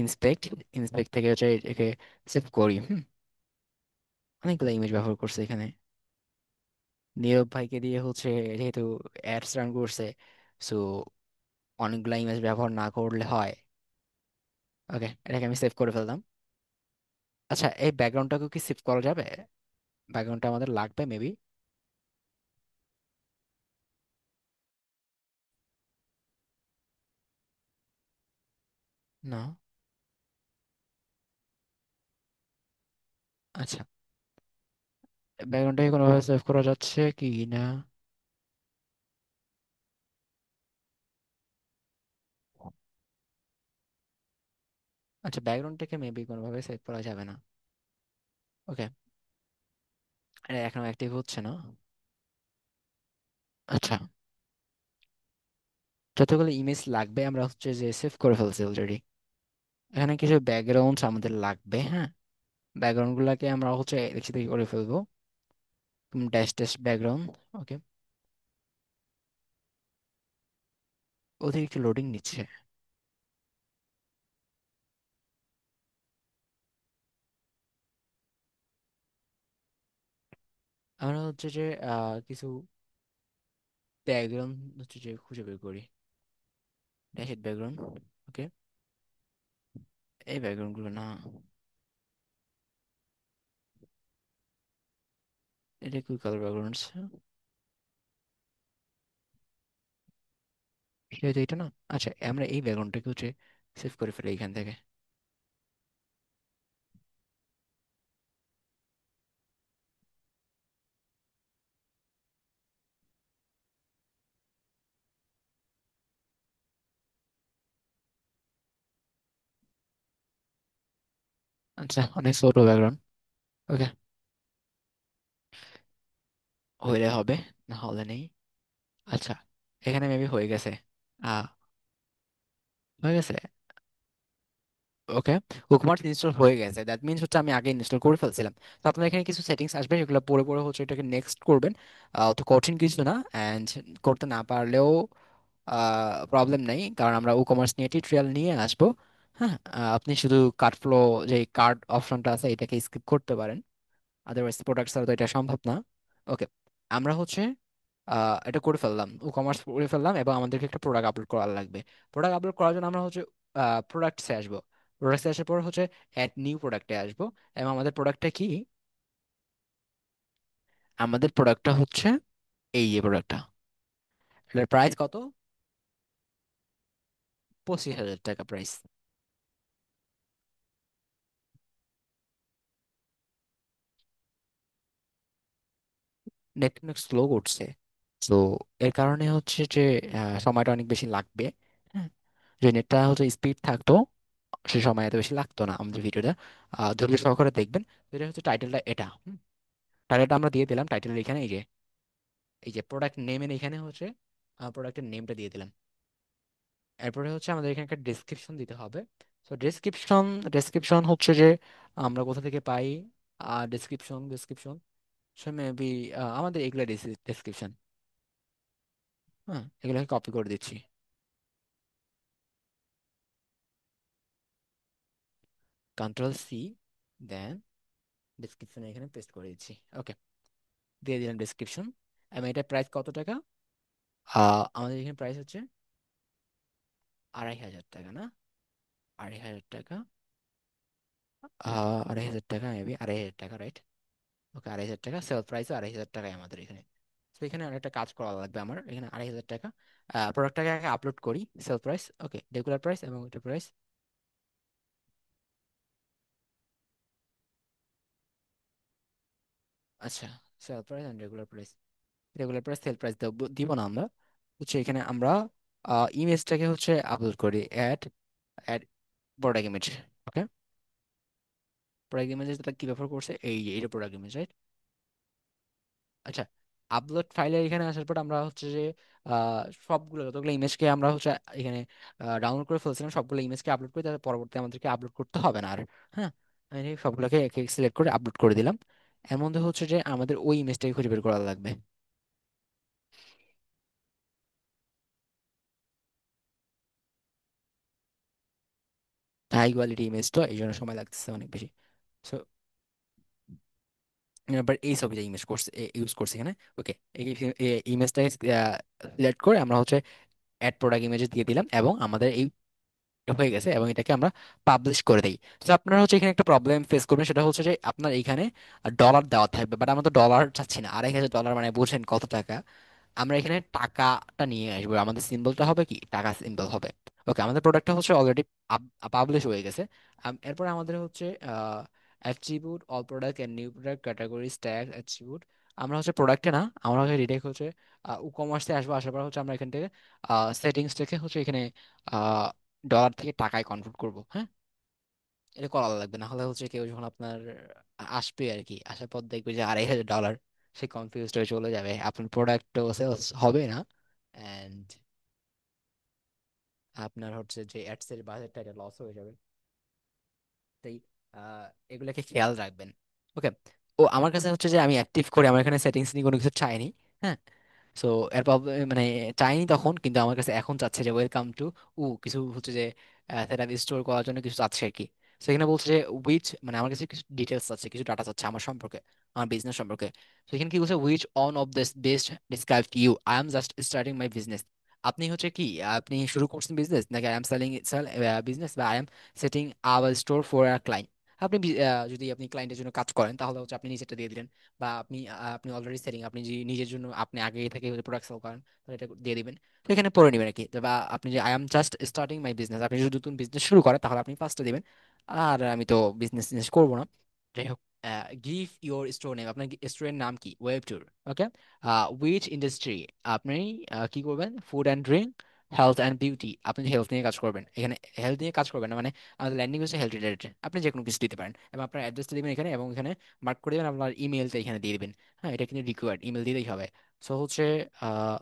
ইন্সপেক্ট, ইন্সপেক্ট থেকে হচ্ছে এটাকে সেভ করি। অনেকগুলো ইমেজ ব্যবহার করছে এখানে, নীরব ভাইকে দিয়ে হচ্ছে, যেহেতু অ্যাডস রান করছে, সো অনেকগুলো ইমেজ ব্যবহার না করলে হয়। ওকে, এটাকে আমি সেভ করে ফেললাম। আচ্ছা, এই ব্যাকগ্রাউন্ডটাকে কি সেভ করা যাবে? ব্যাকগ্রাউন্ডটা আমাদের লাগবে মেবি। না, আচ্ছা, ব্যাকগ্রাউন্ডটাকে কোনোভাবে সেভ করা যাচ্ছে কি না? আচ্ছা, ব্যাকগ্রাউন্ডটাকে মেবি কোনোভাবে সেভ করা যাবে না। ওকে, এটা এখনো অ্যাক্টিভ হচ্ছে না। আচ্ছা, যতগুলো ইমেজ লাগবে আমরা হচ্ছে যে সেভ করে ফেলছি অলরেডি। এখানে কিছু ব্যাকগ্রাউন্ড আমাদের লাগবে, হ্যাঁ। ব্যাকগ্রাউন্ড গুলাকে আমরা হচ্ছে দেখছি দেখি করে ফেলবো। Dash dash background. ওকে, অতিরিক্ত লোডিং নিচ্ছে। আমরা হচ্ছে যে কিছু ব্যাকগ্রাউন্ড হচ্ছে যে খুঁজে বের করি। Dash background. ওকে, এই ব্যাকগ্রাউন্ড গুলো না, এটা কি কালার ব্যাকগ্রাউন্ড? এটা তো এটা না। আচ্ছা, আমরা এই ব্যাকগ্রাউন্ডটাকে হচ্ছে সেভ করে ফেলি এখান থেকে। আচ্ছা, অনেক ছোট ব্যাকগ্রাউন্ড। ওকে, হইলে হবে, না হলে নেই। আচ্ছা, এখানে মেবি হয়ে গেছে। আহ হয়ে গেছে। ওকে, কুকমার্স ইনস্টল হয়ে গেছে, দ্যাট মিনস হচ্ছে আমি আগে ইনস্টল করে ফেলছিলাম। তো আপনার এখানে কিছু সেটিংস আসবে, এগুলো পরে পরে হচ্ছে এটাকে নেক্সট করবেন। অত কঠিন কিছু না, অ্যান্ড করতে না পারলেও প্রবলেম নেই, কারণ আমরা ই কমার্স নিয়ে টিউটোরিয়াল নিয়ে আসবো। হ্যাঁ, আপনি শুধু কার্ড ফ্লো, যে কার্ড অপশনটা আছে এটাকে স্কিপ করতে পারেন, আদারওয়াইজ প্রোডাক্ট ছাড়া তো এটা সম্ভব না। ওকে, আমরা হচ্ছে এটা করে ফেললাম, ই কমার্স করে ফেললাম, এবং আমাদেরকে একটা প্রোডাক্ট আপলোড করার লাগবে। প্রোডাক্ট আপলোড করার জন্য আমরা হচ্ছে প্রোডাক্টসে আসবো। প্রোডাক্টসে আসার পর হচ্ছে অ্যাড নিউ প্রোডাক্টে আসবো, এবং আমাদের প্রোডাক্টটা কি? আমাদের প্রোডাক্টটা হচ্ছে এই যে প্রোডাক্টটা, এটার প্রাইস কত? 25,000 টাকা প্রাইস। নেট অনেক স্লো করছে, তো এর কারণে হচ্ছে যে সময়টা অনেক বেশি লাগবে। হ্যাঁ, যে নেটটা হচ্ছে স্পিড থাকতো সে সময় এত বেশি লাগতো না আমাদের ভিডিওটা। ধৈর্য সহকারে দেখবেন। তো এটা হচ্ছে টাইটেলটা, এটা টাইটেলটা আমরা দিয়ে দিলাম। টাইটেলের এখানে এই যে প্রোডাক্ট নেমের এখানে হচ্ছে প্রোডাক্টের নেমটা দিয়ে দিলাম। এরপরে হচ্ছে আমাদের এখানে একটা ডেসক্রিপশন দিতে হবে। তো ডেসক্রিপশন হচ্ছে যে আমরা কোথা থেকে পাই? ডেসক্রিপশন সে মেবি আমাদের এগুলা ডেসক্রিপশন। হ্যাঁ, এগুলোকে কপি করে দিচ্ছি। Ctrl+C, দেন ডেসক্রিপশন এখানে পেস্ট করে দিচ্ছি। ওকে, দিয়ে দিলাম ডেসক্রিপশন। এবং এটা প্রাইস কত টাকা? আমাদের এখানে প্রাইস হচ্ছে 2,500 টাকা, না? 2,500 টাকা। 2,500 টাকা, মেবি 2,500 টাকা, রাইট? ওকে, 2,500 টাকা সেল প্রাইস, 2,500 টাকায় আমাদের এখানে। তো এখানে অনেকটা কাজ করা লাগবে আমার, এখানে 2,500 টাকা। প্রোডাক্টটাকে আগে আপলোড করি, sale price, okay, regular price এবং এটা প্রাইস। আচ্ছা, sale price and regular price, regular price sale price দিব না আমরা। হচ্ছে এখানে আমরা ইমেজটাকে হচ্ছে আপলোড করি, অ্যাড অ্যাড প্রোডাক্ট ইমেজ। ওকে, প্রোডাক্ট ইমেজ যেটা কি ব্যবহার করছে, এই যে এটা প্রোডাক্ট ইমেজ, রাইট? আচ্ছা, আপলোড ফাইলে এখানে আসার পর আমরা হচ্ছে যে সবগুলো যতগুলো ইমেজকে আমরা হচ্ছে এখানে ডাউনলোড করে ফেলছিলাম, সবগুলো ইমেজকে আপলোড করে তাহলে পরবর্তী আমাদেরকে আপলোড করতে হবে না আর। হ্যাঁ, আমি সবগুলোকে এক এক সিলেক্ট করে আপলোড করে দিলাম। এর মধ্যে হচ্ছে যে আমাদের ওই ইমেজটাকে খুঁজে বের করা লাগবে। হাই কোয়ালিটি ইমেজ তো এই জন্য সময় লাগতেছে অনেক বেশি। সো এবার এই ছবিটা ইমেজ করছে, ইউজ করছে এখানে। ওকে, এই ইমেজটাকে সিলেক্ট করে আমরা হচ্ছে অ্যাড প্রোডাক্ট ইমেজে দিয়ে দিলাম এবং আমাদের এই হয়ে গেছে, এবং এটাকে আমরা পাবলিশ করে দিই। তো আপনারা হচ্ছে এখানে একটা প্রবলেম ফেস করবেন, সেটা হচ্ছে যে আপনার এখানে ডলার দেওয়া থাকবে, বাট আমরা তো ডলার চাচ্ছি না। 2,500 ডলার মানে বুঝেন কত টাকা। আমরা এখানে টাকাটা নিয়ে আসবো, আমাদের সিম্বলটা হবে কি, টাকা সিম্বল হবে। ওকে, আমাদের প্রোডাক্টটা হচ্ছে অলরেডি পাবলিশ হয়ে গেছে। এরপর আমাদের হচ্ছে attribute, all product and new product categories tag attribute. আমরা হচ্ছে প্রোডাক্টে না, আমরা হচ্ছে ডিরেক্ট হচ্ছে ই কমার্সে আসবো। আসার পর হচ্ছে আমরা এখান থেকে সেটিংস থেকে হচ্ছে এখানে ডলার থেকে টাকায় কনভার্ট করব। হ্যাঁ, এটা করা লাগবে, না হলে হচ্ছে কেউ যখন আপনার আসবে আর কি, আসার পর দেখবে যে 2,500 ডলার, সে কনফিউজ হয়ে চলে যাবে, আপনার প্রোডাক্টও সেলস হবে না, অ্যান্ড আপনার হচ্ছে যে অ্যাডস এর বাজেটটা এটা লস হয়ে যাবে। তাই এগুলোকে খেয়াল রাখবেন। ওকে, ও আমার কাছে হচ্ছে যে আমি অ্যাক্টিভ করে আমার এখানে সেটিংস নিয়ে কোনো কিছু চাইনি। হ্যাঁ, সো এরপর মানে চাইনি তখন, কিন্তু আমার কাছে এখন চাচ্ছে যে ওয়েলকাম টু, কিছু হচ্ছে যে সেটা স্টোর করার জন্য কিছু চাচ্ছে আর কি। সো এখানে বলছে যে উইচ, মানে আমার কাছে কিছু ডিটেলস আছে, কিছু ডাটা আছে আমার সম্পর্কে, আমার বিজনেস সম্পর্কে। তো এখানে কি বলছে, which one of this best describe you, I am just starting my business. আপনি হচ্ছে কি, আপনি শুরু করছেন বিজনেস, নাকি আই এম সেলিং বিজনেস, বা I am setting our store for a client. আপনি যদি আপনি ক্লায়েন্টের জন্য কাজ করেন তাহলে হচ্ছে আপনি নিজেরটা দিয়ে দিলেন, বা আপনি অলরেডি সেটিং, আপনি যে নিজের জন্য আপনি আগে থেকে প্রোডাক্ট সেল করেন তাহলে এটা দিয়ে দিবেন। তো এখানে পড়ে নেবেন আর কি, বা আপনি যে I am just starting my business, আপনি যদি নতুন বিজনেস শুরু করেন তাহলে আপনি ফার্স্টে দিবেন। আর আমি তো বিজনেস করবো না, যাই হোক। গিভ ইউর স্টোর নেম, আপনার স্টোরের নাম কি, web tour. Okay, which industry, আপনি কি করবেন, food and drink, health and beauty, আপনি হেলথ নিয়ে কাজ করবেন এখানে, হেলথ নিয়ে কাজ করবেন না মানে আমাদের ল্যান্ডিং হচ্ছে হেলথ রিলেটেড, আপনি যে কোনো কিছু দিতে পারেন, এবং আপনার অ্যাড্রেসটা দিবেন এখানে, এবং এখানে মার্ক করে দেবেন আপনার ইমেলটা এখানে দিয়ে দিবেন। হ্যাঁ, এটা কিন্তু রিকোয়ার্ড, ইমেল দিলেই হবে। সো হচ্ছে আহ,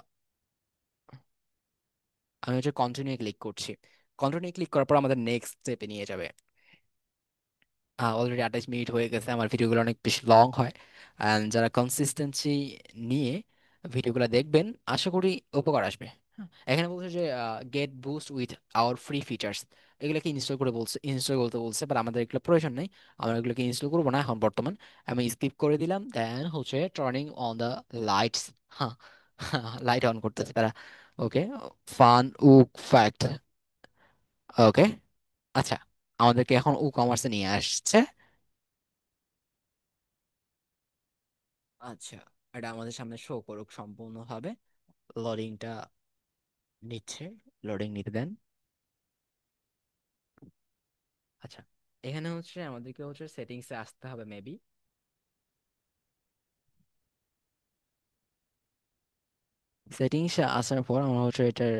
আমি হচ্ছে কন্টিনিউ ক্লিক করছি। কন্টিনিউ ক্লিক করার পর আমাদের নেক্সট স্টেপে নিয়ে যাবে। অলরেডি 28 মিনিট হয়ে গেছে, আমার ভিডিওগুলো অনেক বেশি লং হয়, অ্যান্ড যারা কনসিস্টেন্সি নিয়ে ভিডিওগুলো দেখবেন আশা করি উপকার আসবে। হ্যাঁ, এখানে বলছে যে get boost with our free features, এগুলোকে ইনস্টল করে বলছে, ইনস্টল করতে বলছে, বাট আমাদের এগুলো প্রয়োজন নেই, আমরা এগুলোকে ইনস্টল করবো না এখন বর্তমান। আমি স্কিপ করে দিলাম, দেন হচ্ছে টার্নিং অন দ্য লাইটস। হ্যাঁ, লাইট অন করতেছে তারা। ওকে, ফান উক ফ্যাক্ট। ওকে, আচ্ছা, আমাদেরকে এখন ই কমার্সে নিয়ে আসছে। আচ্ছা, এটা আমাদের সামনে শো করুক সম্পূর্ণভাবে, লোডিংটা নিচ্ছে, লোডিং নিতে দেন। আচ্ছা, এখানে হচ্ছে আমাদেরকে হচ্ছে সেটিংসে আসতে হবে মেবি। সেটিংসে আসার পর আমরা হচ্ছে এটার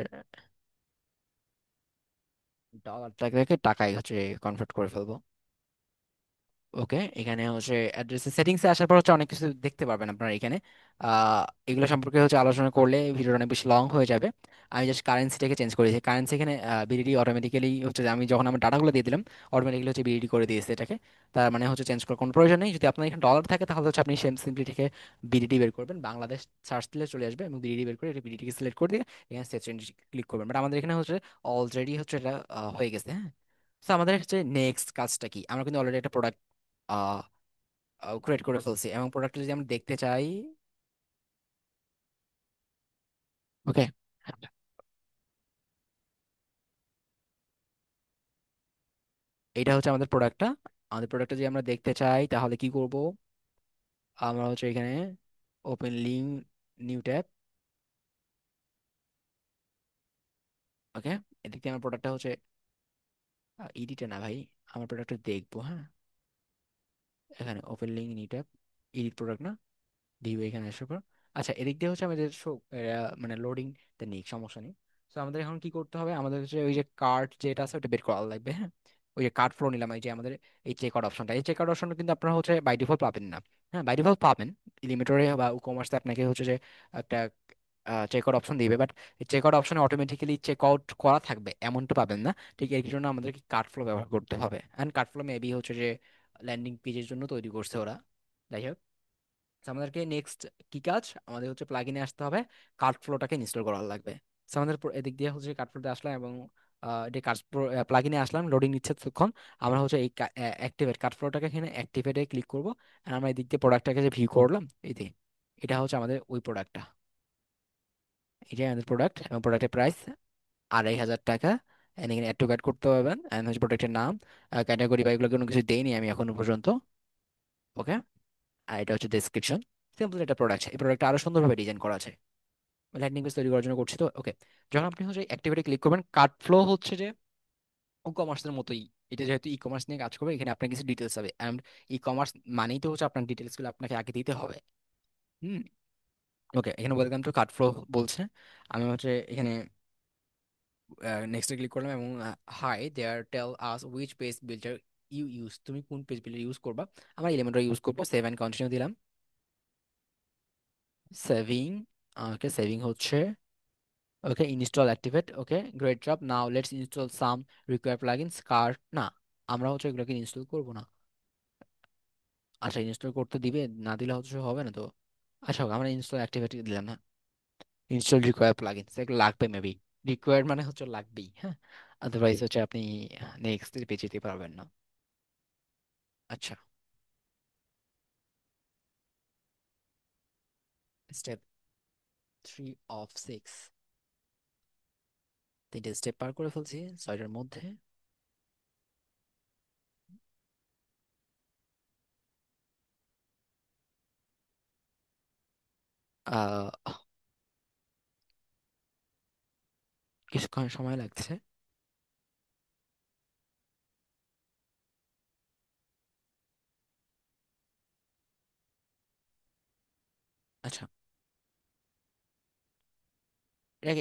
ডলারটাকে টাকায় হচ্ছে কনভার্ট করে ফেলবো। ওকে, এখানে হচ্ছে অ্যাড্রেস সেটিংসে আসার পর হচ্ছে অনেক কিছু দেখতে পারবেন আপনারা এখানে। এগুলো সম্পর্কে হচ্ছে আলোচনা করলে ভিডিওটা অনেক বেশি লং হয়ে যাবে। আমি জাস্ট কারেন্সিটাকে চেঞ্জ করেছি, কারেন্সি এখানে বিডিটি অটোমেটিক্যালি হচ্ছে যে আমি যখন আমার ডাটাগুলো দিয়ে দিলাম অটোমেটিক্যালি হচ্ছে বিডিটি করে দিয়েছে এটাকে। তার মানে হচ্ছে চেঞ্জ করার কোনো প্রয়োজন নেই। যদি আপনার এখানে ডলার থাকে তাহলে হচ্ছে আপনি সেম সিম্পলি থেকে বিডিটি বের করবেন, বাংলাদেশ সার্চ দিলে চলে আসবে, এবং বিডিটি বের করে এটা বিডিটিকে সিলেক্ট করে দিয়ে এখানে সেট চেঞ্জ ক্লিক করবেন। বাট আমাদের এখানে হচ্ছে অলরেডি হচ্ছে এটা হয়ে গেছে। হ্যাঁ, তো আমাদের হচ্ছে নেক্সট কাজটা কি, আমরা কিন্তু অলরেডি একটা প্রোডাক্ট ক্রিয়েট করে ফেলছি, এবং প্রোডাক্ট যদি আমরা দেখতে চাই। ওকে, এটা হচ্ছে আমাদের প্রোডাক্টটা। আমাদের প্রোডাক্টটা যদি আমরা দেখতে চাই তাহলে কি করব, আমরা হচ্ছে এখানে ওপেন লিঙ্ক নিউ ট্যাব। ওকে, এদিক দিয়ে আমার প্রোডাক্টটা হচ্ছে এডিটে না ভাই, আমার প্রোডাক্টটা দেখবো, হ্যাঁ। এখানে open link new tab, edit product না, ভিউ এখানে আসার পর, আচ্ছা এদিক দিয়ে হচ্ছে আমাদের মানে লোডিং তে নেই, সমস্যা নেই। তো আমাদের এখন কি করতে হবে, আমাদের হচ্ছে ওই যে কার্ট যেটা আছে ওটা বের করা লাগবে, হ্যাঁ। ওই যে কার্ট ফ্লো নিলাম, এই যে আমাদের এই চেক আউট অপশনটা, এই চেক আউট অপশনটা কিন্তু আপনারা হচ্ছে বাই ডিফল্ট পাবেন না। হ্যাঁ, বাই ডিফল্ট পাবেন লিমিটরে বা কমার্সে, আপনাকে হচ্ছে যে একটা চেক আউট অপশন দিবে, বাট চেক আউট অপশনে অটোমেটিক্যালি চেক আউট করা থাকবে এমনটা পাবেন না। ঠিক এর জন্য আমাদেরকে কার্ট ফ্লো ব্যবহার করতে হবে, অ্যান্ড কার্ট ফ্লো মেবি হচ্ছে যে ল্যান্ডিং পেজের জন্য তৈরি করছে ওরা। যাই হোক, তো আমাদেরকে নেক্সট কি কাজ, আমাদের হচ্ছে প্লাগইনে আসতে হবে, কার্ট ফ্লোটাকে ইনস্টল করা লাগবে। তো আমাদের এদিক দিয়ে হচ্ছে কার্ট ফ্লোতে আসলাম এবং এটি কার্ট প্লাগইনে আসলাম, লোডিং নিচ্ছে তখন আমরা হচ্ছে এই অ্যাক্টিভেট কার্ট ফ্লোটাকে এখানে অ্যাক্টিভেটে ক্লিক করব। আর আমরা এদিক দিয়ে প্রোডাক্টটাকে যে ভিউ করলাম, এই যে এটা হচ্ছে আমাদের ওই প্রোডাক্টটা, এটাই আমাদের প্রোডাক্ট এবং প্রোডাক্টের প্রাইস 2500 টাকা। And এখানে অ্যাড টু কার্ট করতে পারবেন, এন্ড হচ্ছে প্রোডাক্টের নাম, ক্যাটাগরি বা এগুলো কোনো কিছু দেইনি আমি এখনো পর্যন্ত। ওকে, আর এটা হচ্ছে ডেসক্রিপশন। সিম্পল একটা প্রোডাক্ট, এই প্রোডাক্টটা আরো সুন্দরভাবে ডিজাইন করা আছে, ল্যান্ডিং পেজ তৈরি করার জন্য করছি তো। ওকে, যখন আপনি হচ্ছে অ্যাক্টিভিটি ক্লিক করবেন, কার্ট ফ্লো হচ্ছে যে ই কমার্সের মতোই, এটা যেহেতু ই কমার্স নিয়ে কাজ করবে, এখানে আপনার কিছু ডিটেলস হবে, অ্যান্ড ই কমার্স মানেই তো হচ্ছে আপনার ডিটেলস গুলো আপনাকে আগে দিতে হবে। হুম। ওকে, এখানে ওয়েলকাম টু কার্ট ফ্লো বলছে, আমি হচ্ছে এখানে নেক্সটে ক্লিক করলাম এবং hi there tell us which page builder you use, তুমি কোন পেজ বিল্ডার ইউজ করবা। আমরা এলিমেন্টর ইউজ করবো, সেভ অ্যান্ড কন্টিনিউ দিলাম। সেভিং, ওকে সেভিং হচ্ছে, okay install activate, okay great job, now let's install some require plugins কার না, আমরা হচ্ছে এগুলোকে ইনস্টল করব না। আচ্ছা, ইনস্টল করতে দিবে, না দিলে হচ্ছে হবে না তো। আচ্ছা হোক, আমরা ইনস্টল অ্যাক্টিভেট দিলাম না, ইনস্টল রিকোয়ার প্লাগইনস এগুলো লাগবে মেবি, রিকোয়ার মানে হচ্ছে লাগবেই, হ্যাঁ। আদারওয়াইজ হচ্ছে আপনি নেক্সট পেজে যেতে পারবেন না। আচ্ছা, স্টেপ 3 অফ 6, 3টে স্টেপ পার করে ফেলছি 6টার মধ্যে। আহ কিছুক্ষণ সময় লাগছে। আচ্ছা,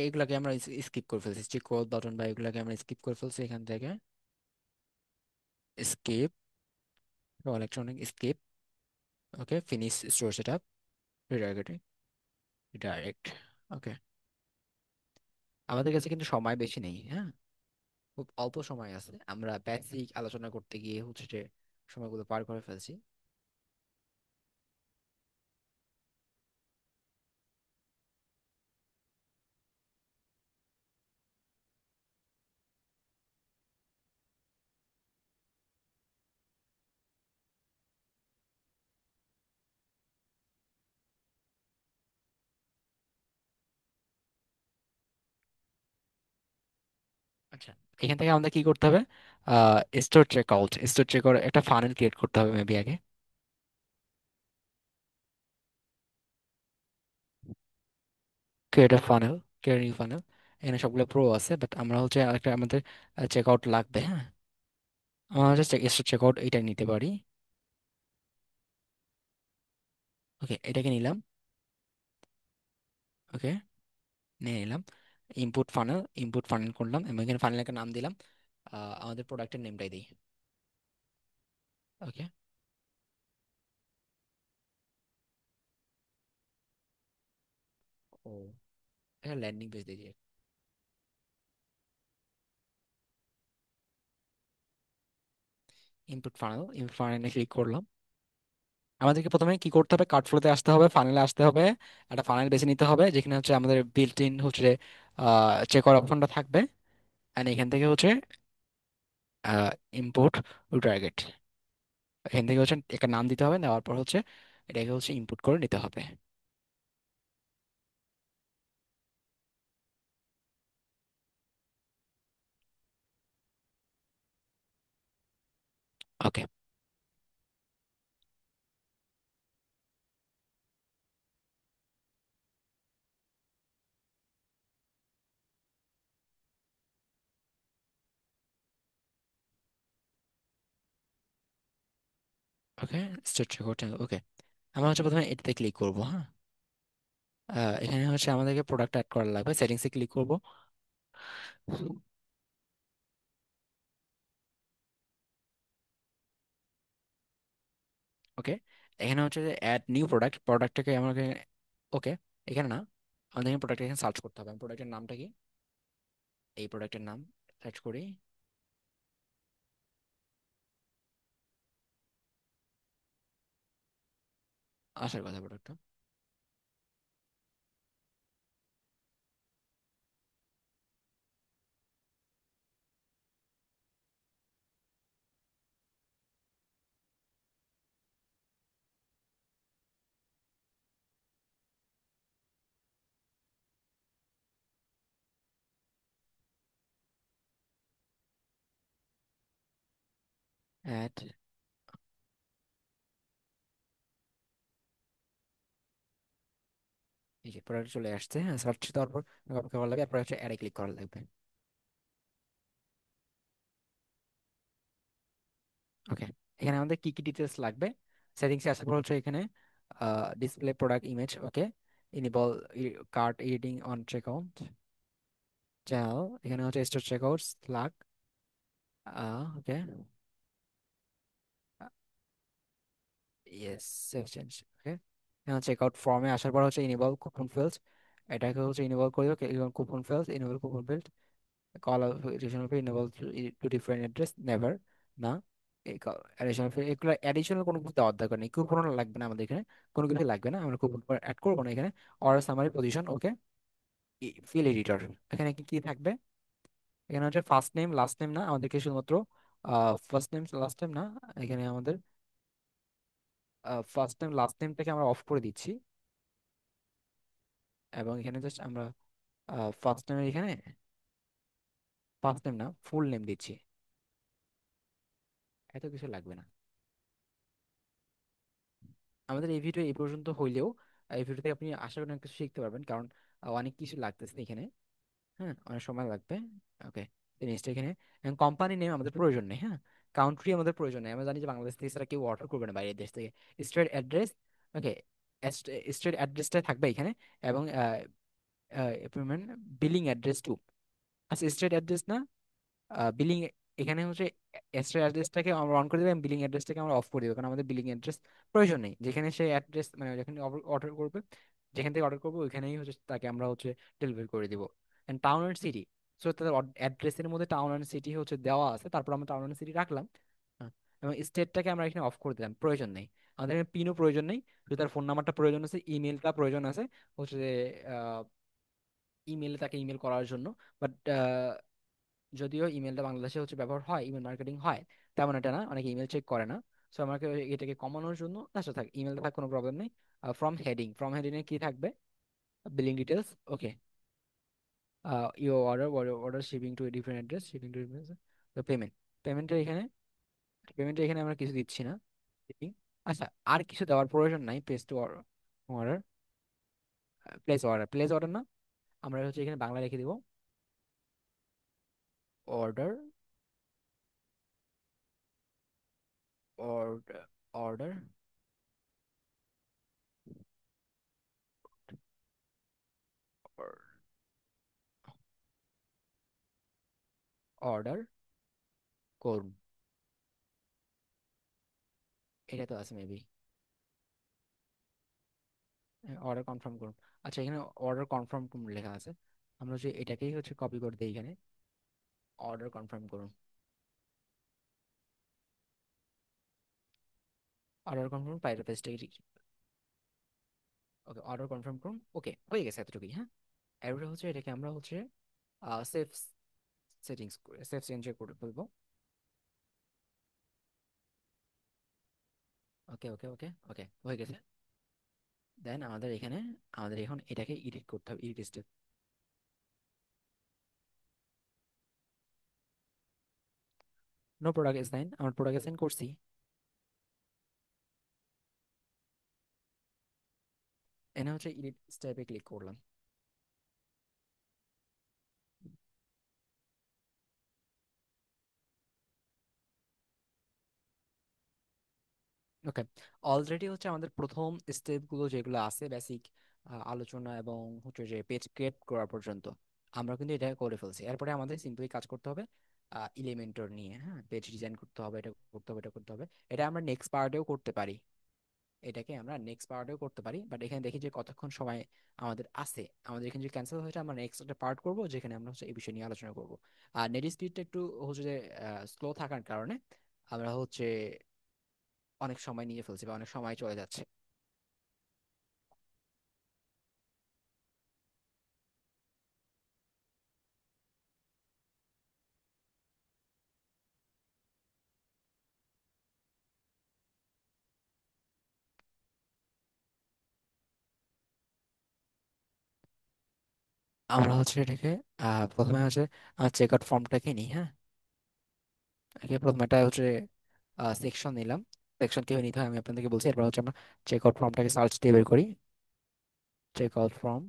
এগুলাকে আমরা স্কিপ করে ফেলছি, স্ক্রল বাটন বা এগুলাকে আমরা স্কিপ করে ফেলছি এখান থেকে। Skip, electronic skip, okay finish store set up, retargeting, redirect. Okay, আমাদের কাছে কিন্তু সময় বেশি নেই, হ্যাঁ, খুব অল্প সময় আছে, আমরা বেসিক আলোচনা করতে গিয়ে হচ্ছে যে সময়গুলো পার করে ফেলছি। আচ্ছা, এখান থেকে আমাদের কি করতে হবে, store check out, store check out একটা ফানেল ক্রিয়েট করতে হবে মেবি আগে। Create a funnel, create new funnel, এখানে সবগুলো প্রো আছে, বাট আমরা হচ্ছে একটা আমাদের চেক আউট লাগবে, হ্যাঁ। আমরা হচ্ছে স্টোর চেক আউট এটা নিতে পারি। ওকে, এটাকে নিলাম। ওকে, নিয়ে নিলাম। ইনপুট ফানেল করলাম এবং এখানে ফানেল একটা নাম দিলাম, আমাদের প্রোডাক্টের নেমটাই দিই। ওকে, ও এটা ল্যান্ডিং পেজ দিয়ে দিই। ইনপুট ফানেলে ক্লিক করলাম। আমাদেরকে প্রথমে কি করতে হবে, কার্ট ফ্লোতে আসতে হবে, ফানেলে আসতে হবে, একটা ফানেল বেছে নিতে হবে যেখানে হচ্ছে আমাদের বিল্ট ইন হচ্ছে চেক আউট অপশনটা থাকবে, এন্ড এখান থেকে হচ্ছে ইম্পোর্ট টু টার্গেট, এখান থেকে হচ্ছে একটা নাম দিতে হবে, দেওয়ার পর হচ্ছে এটাকে হচ্ছে ইনপুট করে নিতে হবে। ওকে, ওকে, স্টার্ট চেকআউট। ওকে, আমরা হচ্ছে প্রথমে এটাতে ক্লিক করবো, হ্যাঁ। এখানে হচ্ছে আমাদেরকে প্রোডাক্ট অ্যাড করা লাগবে, সেটিংসে ক্লিক করব। ওকে, এখানে হচ্ছে যে অ্যাড নিউ প্রোডাক্ট, প্রোডাক্টটাকে আমাকে, ওকে, এখানে না, আমাদের এখানে প্রোডাক্ট এখানে সার্চ করতে হবে। প্রোডাক্টের নামটা কি? এই প্রোডাক্টের নাম সার্চ করি, আসার কথা প্রোডাক্টটা। অ্যাড, এই যে প্রোডাক্ট চলে আসছে, হ্যাঁ, সার্চ দেওয়ার পর অপেক্ষা করা লাগবে, এরপর হচ্ছে অ্যাডে ক্লিক করা লাগবে। ওকে, এখানে আমাদের কি কি ডিটেলস লাগবে? সেটিংসে আসার পর হচ্ছে এখানে display product image, okay, enable cart editing on checkout channel, এখানে হচ্ছে স্টোর চেকআউট লাগ, ওকে, ইয়েস, সেভ চেঞ্জ, ওকে। এখন চেকআউট ফর্মে আসার পর হচ্ছে ইনেবল কুপন ফিল্ডস, এটাকে হচ্ছে ইনেবল করে দিও, coupon fields, enable coupon field, call additional fee enable to different address, never, না। এডিশনাল ফি, এগুলো অ্যাডিশনাল কোনো কিছু দেওয়ার দরকার নেই, কুপন লাগবে না আমাদের এখানে, কোনো কিছু লাগবে না, আমরা কুপন অ্যাড করবো না এখানে। অর্ডার সামারি পজিশন, ওকে, ফিল এডিটর, এখানে কি কি থাকবে? এখানে হচ্ছে ফার্স্ট নেম লাস্ট নেম, না আমাদেরকে শুধুমাত্র ফার্স্ট নেম লাস্ট নেম, না, এখানে আমাদের ফার্স্ট নেম লাস্ট নেমটাকে আমরা অফ করে দিচ্ছি, এবং এখানে জাস্ট আমরা ফার্স্ট নেমের এখানে ফার্স্ট নেম না ফুল নেম দিচ্ছি, এত কিছু লাগবে না। আমাদের এই ভিডিও এই পর্যন্ত হইলেও এই ভিডিও থেকে আপনি আশা করি অনেক কিছু শিখতে পারবেন, কারণ অনেক কিছু লাগতেছে এখানে, হ্যাঁ, অনেক সময় লাগবে। ওকে, জিনিসটা এখানে কোম্পানি নেম আমাদের প্রয়োজন নেই, হ্যাঁ, কান্ট্রি আমাদের প্রয়োজন নেই, আমরা জানি যে বাংলাদেশ থেকে ছাড়া কেউ অর্ডার করবে না বাইরের দেশ থেকে। স্ট্রেট অ্যাড্রেস, ওকে, স্ট্রেট অ্যাড্রেসটা থাকবে এখানে, এবং পেমেন্ট বিলিং অ্যাড্রেস টু, আচ্ছা স্ট্রেট অ্যাড্রেস না, বিলিং, এখানে হচ্ছে এক্সট্রা অ্যাড্রেসটাকে আমরা অন করে দেবো, এবং বিলিং অ্যাড্রেসটাকে আমরা অফ করে দেবো, কারণ আমাদের বিলিং অ্যাড্রেস প্রয়োজন নেই। যেখানে সে অ্যাড্রেস মানে যেখানে অর্ডার করবে, যেখান থেকে অর্ডার করবো ওইখানেই হচ্ছে তাকে আমরা হচ্ছে ডেলিভারি করে দিব। And town and city, so তাদের অ্যাড্রেসের মধ্যে টাউন অ্যান্ড সিটি হচ্ছে দেওয়া আছে, তারপর আমরা টাউন অ্যান্ড সিটি রাখলাম, হ্যাঁ, এবং স্টেটটাকে আমরা এখানে অফ করে দিলাম, প্রয়োজন নেই। আমাদের এখানে পিনও প্রয়োজন নেই, শুধু তার ফোন নাম্বারটা প্রয়োজন আছে, ইমেলটা প্রয়োজন আছে, হচ্ছে যে ইমেলে তাকে ইমেল করার জন্য। বাট যদিও ইমেলটা বাংলাদেশে হচ্ছে ব্যবহার হয়, ইমেল মার্কেটিং হয়, তেমন এটা না, অনেকে ইমেল চেক করে না। সো আমাকে এটাকে কমানোর জন্য আচ্ছা থাক, ইমেলটা থাক, কোনো প্রবলেম নেই। ফ্রম হেডিং, ফ্রম হেডিং এ কি থাকবে? Billing details, okay, you order, order shipping to different address, shipping to payment, পেমেন্টের এখানে, পেমেন্টের এখানে আমরা কিছু দিচ্ছি না, shipping। আচ্ছা, আর কিছু দেওয়ার প্রয়োজন নাই, place to order, place order, place order না, আমরা হচ্ছে এখানে বাংলা রেখে দিব, অর্ডার, অর্ডার, অর্ডার, অর্ডার করুন, এটা তো আছে মেবি, অর্ডার কনফার্ম করুন। আচ্ছা, এখানে অর্ডার কনফার্ম লেখা আছে, আমরা হচ্ছে এটাকেই হচ্ছে কপি করে দিই এখানে, অর্ডার কনফার্ম করুন, অর্ডার কনফার্ম পাইরে পেজটাকে, ওকে, অর্ডার কনফার্ম করুন, ওকে, হয়ে গেছে এতটুকুই, হ্যাঁ। এরপরে হচ্ছে এটাকে আমরা হচ্ছে সেভ সেটিংস করে সেভ চেঞ্জ করে ফেলবো। ওকে ওকে ওকে ওকে, হয়ে গেছে। দেন আমাদের এখানে, আমাদের এখন এটাকে এডিট করতে হবে, edit step. No product assign, আমার প্রোডাক্ট অ্যাসাইন করছি। এখানে হচ্ছে এডিট স্টেপে ক্লিক করলাম। ওকে, অলরেডি হচ্ছে আমাদের প্রথম স্টেপগুলো যেগুলো আছে বেসিক আলোচনা এবং হচ্ছে যে পেজ ক্রিয়েট করা পর্যন্ত আমরা কিন্তু এটা করে ফেলছি। এরপরে আমাদের সিম্পলি কাজ করতে হবে ইলিমেন্টর নিয়ে। হ্যাঁ, পেজ ডিজাইন করতে হবে, এটা করতে হবে, এটা করতে হবে। এটা আমরা নেক্সট পার্টেও করতে পারি, এটাকে আমরা নেক্সট পার্টেও করতে পারি, বাট এখানে দেখি যে কতক্ষণ সময় আমাদের আছে। আমাদের এখানে যে ক্যান্সেল হয়েছে, আমরা নেক্সট একটা পার্ট করবো যেখানে আমরা হচ্ছে এই বিষয় নিয়ে আলোচনা করবো। আর নেট স্পিডটা একটু হচ্ছে যে স্লো থাকার কারণে আমরা হচ্ছে অনেক সময় নিয়ে ফেলছি বা অনেক সময় চলে যাচ্ছে। আমরা হচ্ছে এটাকে প্রথমে হচ্ছে চেক আউট ফর্মটাকে নিই। হ্যাঁ, আগে প্রথমে একটা হচ্ছে সেকশন নিলাম। সেকশন কিভাবে নিতে হয় আমি আপনাদেরকে বলছি। এরপর হচ্ছে আমরা চেক আউট ফর্মটাকে সার্চ দিয়ে বের করি। Check out form,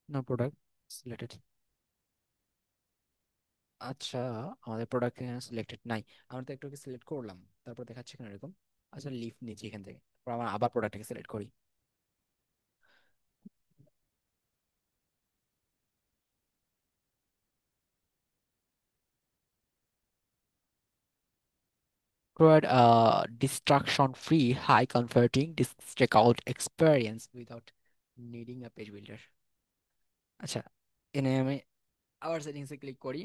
no product selected. আচ্ছা, আমাদের প্রোডাক্ট সিলেক্টেড নাই। আমরা তো একটু সিলেক্ট করলাম, তারপর দেখাচ্ছে কেন এরকম। আচ্ছা, লিফট নিচ্ছি এখান থেকে, তারপর আমরা আবার প্রোডাক্টটাকে সিলেক্ট করি। Provide a distraction free high converting checkout experience without needing a page builder। আচ্ছা, এনে আমি আবার সেটিংসে ক্লিক করি।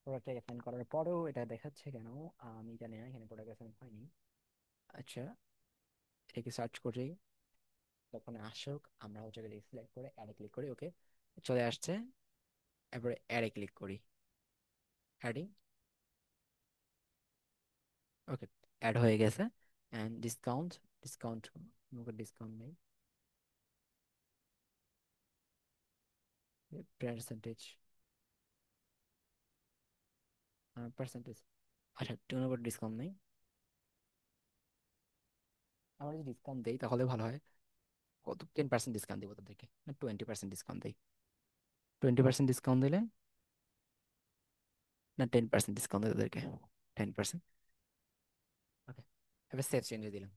প্রোডাক্টটা অ্যাসাইন করার পরেও এটা দেখাচ্ছে কেন আমি জানি না, এখানে প্রোডাক্ট অ্যাসাইন হয়নি। আচ্ছা, এটাকে সার্চ করি, তখন আসুক। আমরা হচ্ছে সিলেক্ট করে অ্যাডে ক্লিক করি। ওকে, চলে আসছে। এরপরে অ্যাডে ক্লিক করি, অ্যাডিং। ওকে, অ্যাড হয়ে গেছে। অ্যান্ড ডিসকাউন্ট, ডিসকাউন্ট, ডিসকাউন্ট নেই। Percentage, percentage. আচ্ছা, টুনের উপর ডিসকাউন্ট নেই। আমরা যদি ডিসকাউন্ট দেই তাহলে ভালো হয়। কত, 10% ডিসকাউন্ট দিব তাদেরকে, না 20% ডিসকাউন্ট দেই? 20% ডিসকাউন্ট দিলে, না 10% ডিসকাউন্ট দেয় তাদেরকে? 10%। ওকে, এবার সেভ চেঞ্জে দিলাম।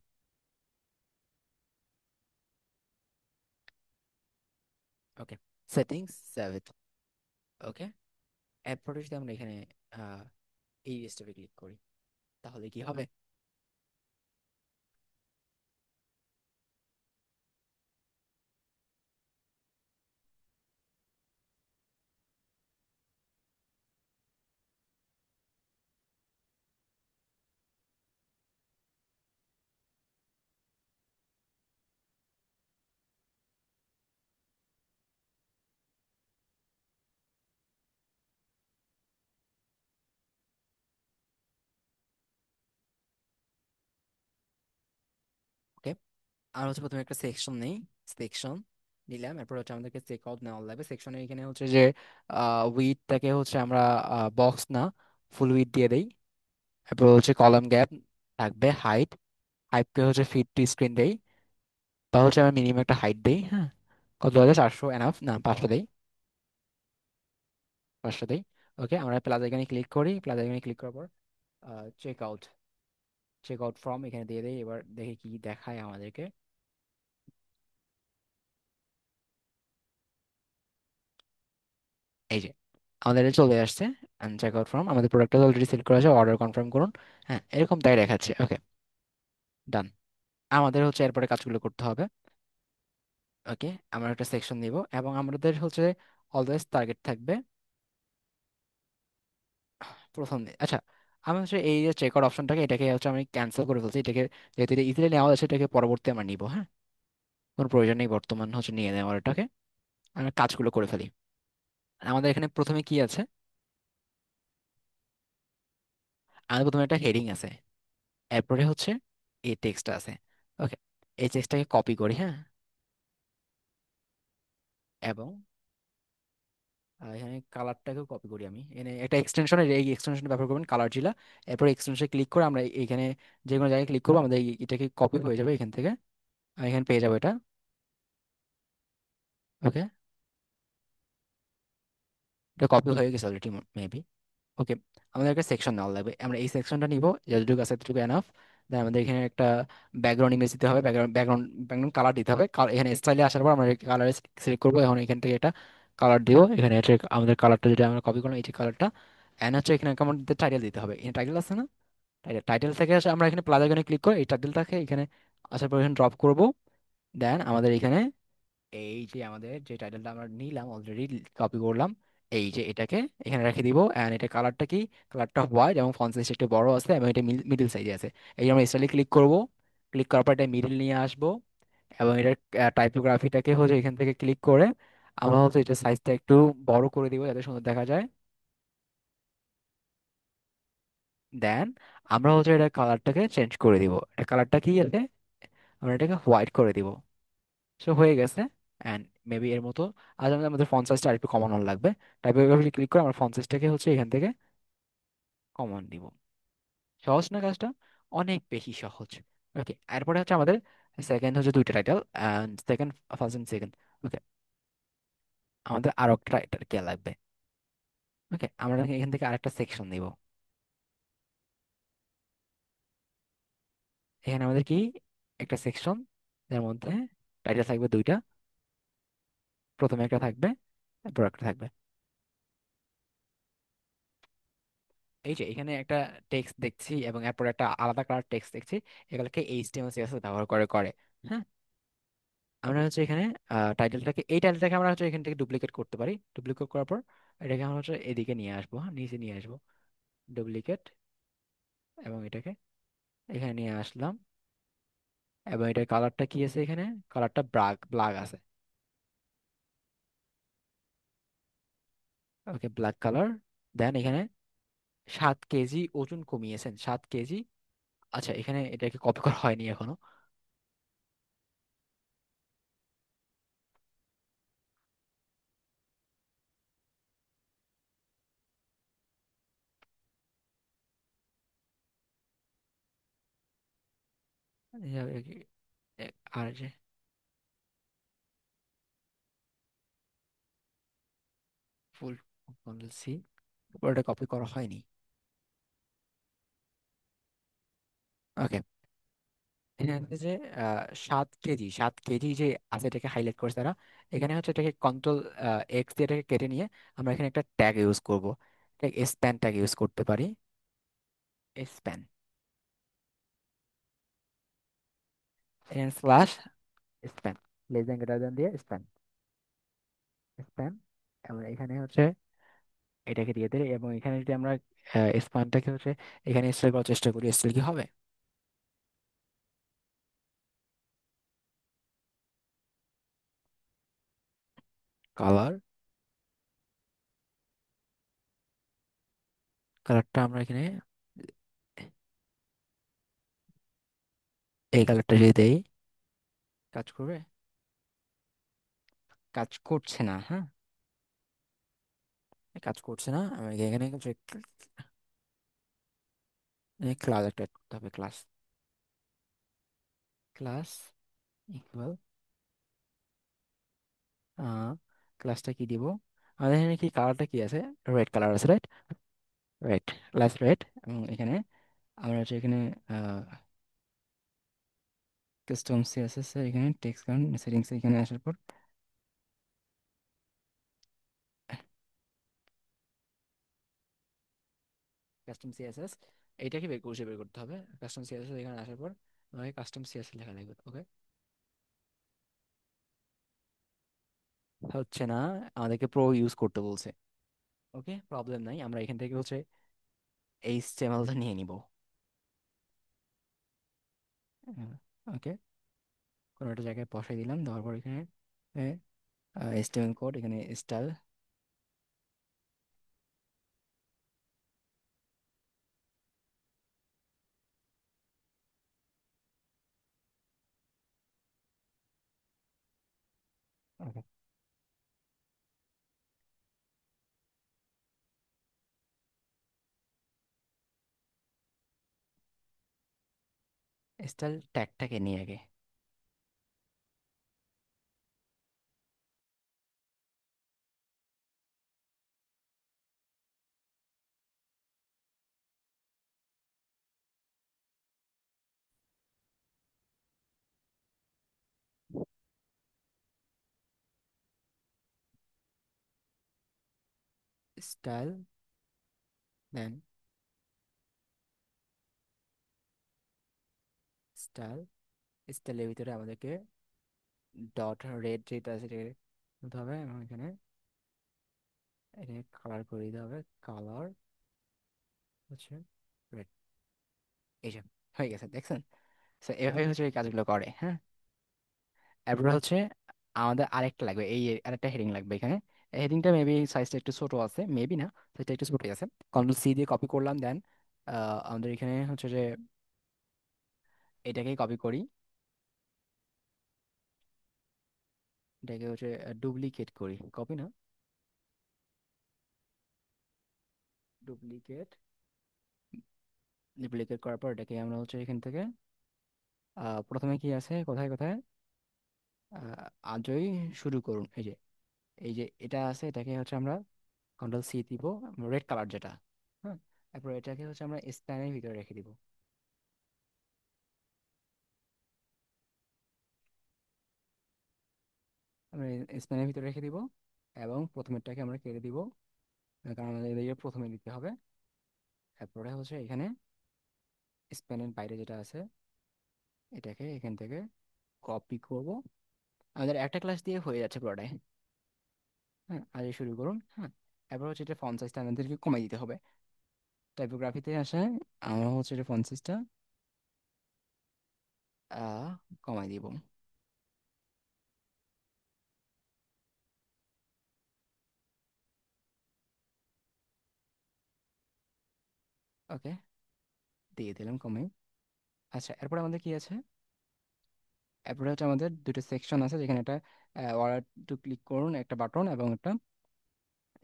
ওকে, সেটিংস, সেভ ইট। ওকে, এরপরে যদি আমরা এখানে আহ, এই স্টেপে ক্লিক করি তাহলে কি হবে? ওকে, আর হচ্ছে প্রথমে একটা সেকশন নেই। সেকশন নিলাম, এরপর হচ্ছে আমাদেরকে চেক আউট নেওয়া লাগবে। সেকশনে এখানে হচ্ছে যে উইডটাকে হচ্ছে আমরা বক্স না, ফুল উইড দিয়ে দেই। এরপর হচ্ছে কলাম গ্যাপ থাকবে, হাইট, হাইটকে হচ্ছে ফিট টু স্ক্রিন দেই। বা হচ্ছে আমি মিনিমাম একটা হাইট দেই। হ্যাঁ, কত আছে, 400 এনাফ, না 500 দেই, 500 দেই। ওকে, আমরা প্লাস এখানে ক্লিক করি। প্লাস এখানে ক্লিক করার পর check out, check out form এখানে দিয়ে দেই। এবার দেখি কি দেখায় আমাদেরকে। এই যে আমাদের এটা চলে আসছে, চেক আউট ফর্ম, আমাদের প্রোডাক্টটা অলরেডি সিলেক্ট করা আছে, অর্ডার কনফার্ম করুন। হ্যাঁ, এরকম তাই দেখাচ্ছে। ওকে, ডান। আমাদের হচ্ছে এরপরে কাজগুলো করতে হবে। ওকে, আমরা একটা সেকশন নিব এবং আমাদের হচ্ছে অলওয়েজ টার্গেট থাকবে প্রথম দিন। আচ্ছা, আমি হচ্ছে এই যে চেক আউট অপশনটাকে, এটাকে হচ্ছে আমি ক্যান্সেল করে ফেলছি। এটাকে যেহেতু এটা ইজিলি নেওয়া যাচ্ছে, এটাকে পরবর্তী আমরা নিব। হ্যাঁ, কোনো প্রয়োজন নেই বর্তমান হচ্ছে নিয়ে নেওয়ার এটাকে। আমরা কাজগুলো করে ফেলি। আমাদের এখানে প্রথমে কি আছে? আমাদের প্রথমে একটা হেডিং আছে, এরপরে হচ্ছে এই টেক্সটটা আছে। ওকে, এই টেক্সটটাকে কপি করি। হ্যাঁ, এবং এখানে কালারটাকেও কপি করি। আমি এখানে একটা এক্সটেনশনের, এই এক্সটেনশন ব্যবহার করবেন কালার জিলা। এরপর এক্সটেনশনে ক্লিক করে আমরা এইখানে যে কোনো জায়গায় ক্লিক করবো, আমাদের এটাকে কপি হয়ে যাবে এখান থেকে। আমি এখানে পেয়ে যাবো এটা। ওকে, এটা কপি হয়ে গেছে অলরেডি মেবি। ওকে, আমাদের একটা সেকশন নেওয়া লাগবে, আমরা এই সেকশনটা নিব, যতটুকু আছে ততটুকু এনাফ। দেন আমাদের এখানে একটা ব্যাকগ্রাউন্ড ইমেজ দিতে হবে, ব্যাকগ্রাউন্ড ব্যাকগ্রাউন্ড ব্যাকগ্রাউন্ড কালার দিতে হবে। এখানে স্টাইলে আসার পর আমরা কালার সিলেক্ট করবো, এখন এখান থেকে এটা কালার দিব। এখানে হচ্ছে আমাদের কালারটা যেটা আমরা কপি করলাম, এই যে কালারটা। এন্ড হচ্ছে এখানে আমাদের টাইটেল দিতে হবে, এখানে টাইটেল আছে না, টাইটেল টাইটেল থেকে আসে আমরা এখানে প্লাস এখানে ক্লিক করে এই টাইটেলটাকে এখানে আসার পর এখানে ড্রপ করব। দেন আমাদের এখানে এই যে আমাদের যে টাইটেলটা আমরা নিলাম অলরেডি, কপি করলাম, এই যে এটাকে এখানে রেখে দিব। এন্ড এটা কালারটা কি, কালারটা হোয়াইট এবং ফন্ট সাইজ একটু বড় আছে এবং এটা মিডল সাইজে আছে। এই যে আমরা স্টাইলে ক্লিক করব, ক্লিক করার পর এটা মিডল নিয়ে আসবো এবং এটার টাইপোগ্রাফিটাকে হচ্ছে এখান থেকে ক্লিক করে আমরা হচ্ছে এটা সাইজটা একটু বড় করে দিব যাতে সুন্দর দেখা যায়। দেন আমরা হচ্ছে এটা কালারটাকে চেঞ্জ করে দিব, এটা কালারটা কি আছে, আমরা এটাকে হোয়াইট করে দিব। সো হয়ে গেছে। অ্যান্ড মেবি এর মতো আজ আমাদের ফন্ট সাইজটা আরেকটু কমানোর লাগবে। টাইপোগ্রাফি ক্লিক করে আমরা ফন্ট সাইজটাকে হচ্ছে এখান থেকে কমান দিব। সহজ না কাজটা? অনেক বেশি সহজ। ওকে, এরপরে হচ্ছে আমাদের সেকেন্ড হচ্ছে দুইটা title, and second, first and second. Okay, আমাদের আরো একটা টাইটেল কে লাগবে। ওকে, আমরা এখান থেকে আরেকটা সেকশন দিব। এখানে আমাদের কি একটা সেকশন, যার মধ্যে টাইটেল থাকবে দুইটা, প্রথমে একটা থাকবে, তারপর একটা থাকবে। এই যে এখানে একটা টেক্সট দেখছি এবং এরপর একটা আলাদা কালার টেক্সট দেখছি, এগুলোকে এইচটিএমএল সিএসএস ব্যবহার করে করে। হ্যাঁ, আমরা হচ্ছে এখানে টাইটেলটাকে, এই টাইটেলটাকে আমরা হচ্ছে এখান থেকে ডুপ্লিকেট করতে পারি। ডুপ্লিকেট করার পর এটাকে আমরা হচ্ছে এদিকে নিয়ে আসবো, হ্যাঁ, নিচে নিয়ে আসবো, ডুপ্লিকেট, এবং এটাকে এখানে নিয়ে আসলাম। এবং এটার কালারটা কি আছে, এখানে কালারটা ব্ল্যাক ব্ল্যাক আছে। ওকে, ব্ল্যাক কালার। দেন এখানে 7 কেজি ওজন কমিয়েছেন, 7 কেজি। আচ্ছা, এখানে এটাকে কপি করা হয়নি এখনো। আর যে ফুল কন্ট্রোল সি, ওটা কপি করা হয়নি। ওকে, এখানে আছে যে 7 কেজি, 7 কেজি যে আছে এটাকে হাইলাইট করছে তারা। এখানে হচ্ছে এটাকে কন্ট্রোল এক্স দিয়ে এটাকে কেটে নিয়ে আমরা এখানে একটা ট্যাগ ইউজ করব, স্প্যান ট্যাগ ইউজ করতে পারি। স্প্যান, এখানে slash span, less than greater than দিয়ে স্প্যান, স্প্যান। এবং এখানে হচ্ছে এটাকে দিয়ে দিই, এবং এখানে যদি আমরা স্প্যানটাকে হচ্ছে এখানে স্টাইল করার চেষ্টা করি, স্টাইল কি হবে, কালার, কালারটা আমরা এখানে এই কালারটা যদি দেই, কাজ করবে? কাজ করছে না, হ্যাঁ, কাজ করছে না। আমি এখানে ক্লাস একটা add করতে হবে, ক্লাস, ক্লাস ইকুয়াল, ক্লাসটা কি দিব, আমাদের এখানে কি কালারটা কি আছে, রেড কালার আছে, রাইট, রেড, ক্লাস রেড। এবং এখানে আমরা হচ্ছে এখানে কাস্টম সিএসএস এর এখানে টেক্সট কাউন্ট সেটিংস এখানে আসার পর কাস্টম সিএসএস, এইটাকে বের করতে হবে। কাস্টম সিএসএস এখানে আসার পর আমাকে কাস্টম সিএসএস লেখা লাগবে। ওকে, হচ্ছে না, আমাদেরকে প্রো ইউজ করতে বলছে। ওকে, প্রবলেম নাই, আমরা এখান থেকে হচ্ছে এইচটিএমএলটা নিয়ে নিব। ওকে, কোনো একটা জায়গায় বসাই দিলাম, দেওয়ার পর এখানে এইচটিএমএল কোড, এখানে স্টাইল। ওকে, স্টাইল ট্যাগটাকে নিয়ে আগে স্টাইল, দেন স্টাইল, স্টাইলের ভিতরে আমাদেরকে ডট রেড যেটা আছে সেটাকে নিতে হবে, এবং এখানে এটাকে কালার করে দিতে হবে, কালার হচ্ছে রেড। এই যে হয়ে গেছে, দেখছেন? তো এভাবে হচ্ছে এই কাজগুলো করে, হ্যাঁ। এরপরে হচ্ছে আমাদের আরেকটা লাগবে, এই আরেকটা হেডিং লাগবে এখানে। এই হেডিংটা মেবি সাইজটা একটু ছোট আছে, মেবি না, সাইজটা একটু ছোটই আছে। কন্ট্রোল সি দিয়ে কপি করলাম, দেন আমাদের এখানে হচ্ছে যে এটাকেই কপি করি, এটাকে হচ্ছে ডুপ্লিকেট করি, কপি না, ডুপ্লিকেট। ডুপ্লিকেট করার পর এটাকে আমরা হচ্ছে এখান থেকে প্রথমে কি আছে, কোথায় কোথায়, আজই শুরু করুন, এই যে, এই যে এটা আছে, এটাকে হচ্ছে আমরা কন্ট্রোল সি দিব, রেড কালার যেটা, হ্যাঁ। তারপর এটাকে হচ্ছে আমরা স্প্যানের ভিতরে রেখে দিব, আমরা স্প্যানের ভিতরে রেখে দিব, এবং প্রথমেরটাকে আমরা কেটে দিব, কারণ আমাদের এদিকে প্রথমে দিতে হবে। তারপরে হচ্ছে এখানে স্প্যানের বাইরে যেটা আছে, এটাকে এখান থেকে কপি করব। আমাদের একটা ক্লাস দিয়ে হয়ে যাচ্ছে পুরোটাই, হ্যাঁ। আজ শুরু করুন, হ্যাঁ। এরপর হচ্ছে এটা ফন্ট সাইজটা আমাদেরকে কমাই দিতে হবে। টাইপোগ্রাফিতে আসে, আমরা হচ্ছে এটা ফন্ট সাইজটা কমাই দিব। ওকে, দিয়ে দিলাম কমে। আচ্ছা, এরপর আমাদের কি আছে? এরপরে হচ্ছে আমাদের দুটো সেকশন আছে, যেখানে একটা অর্ডার টু ক্লিক করুন, একটা বাটন এবং একটা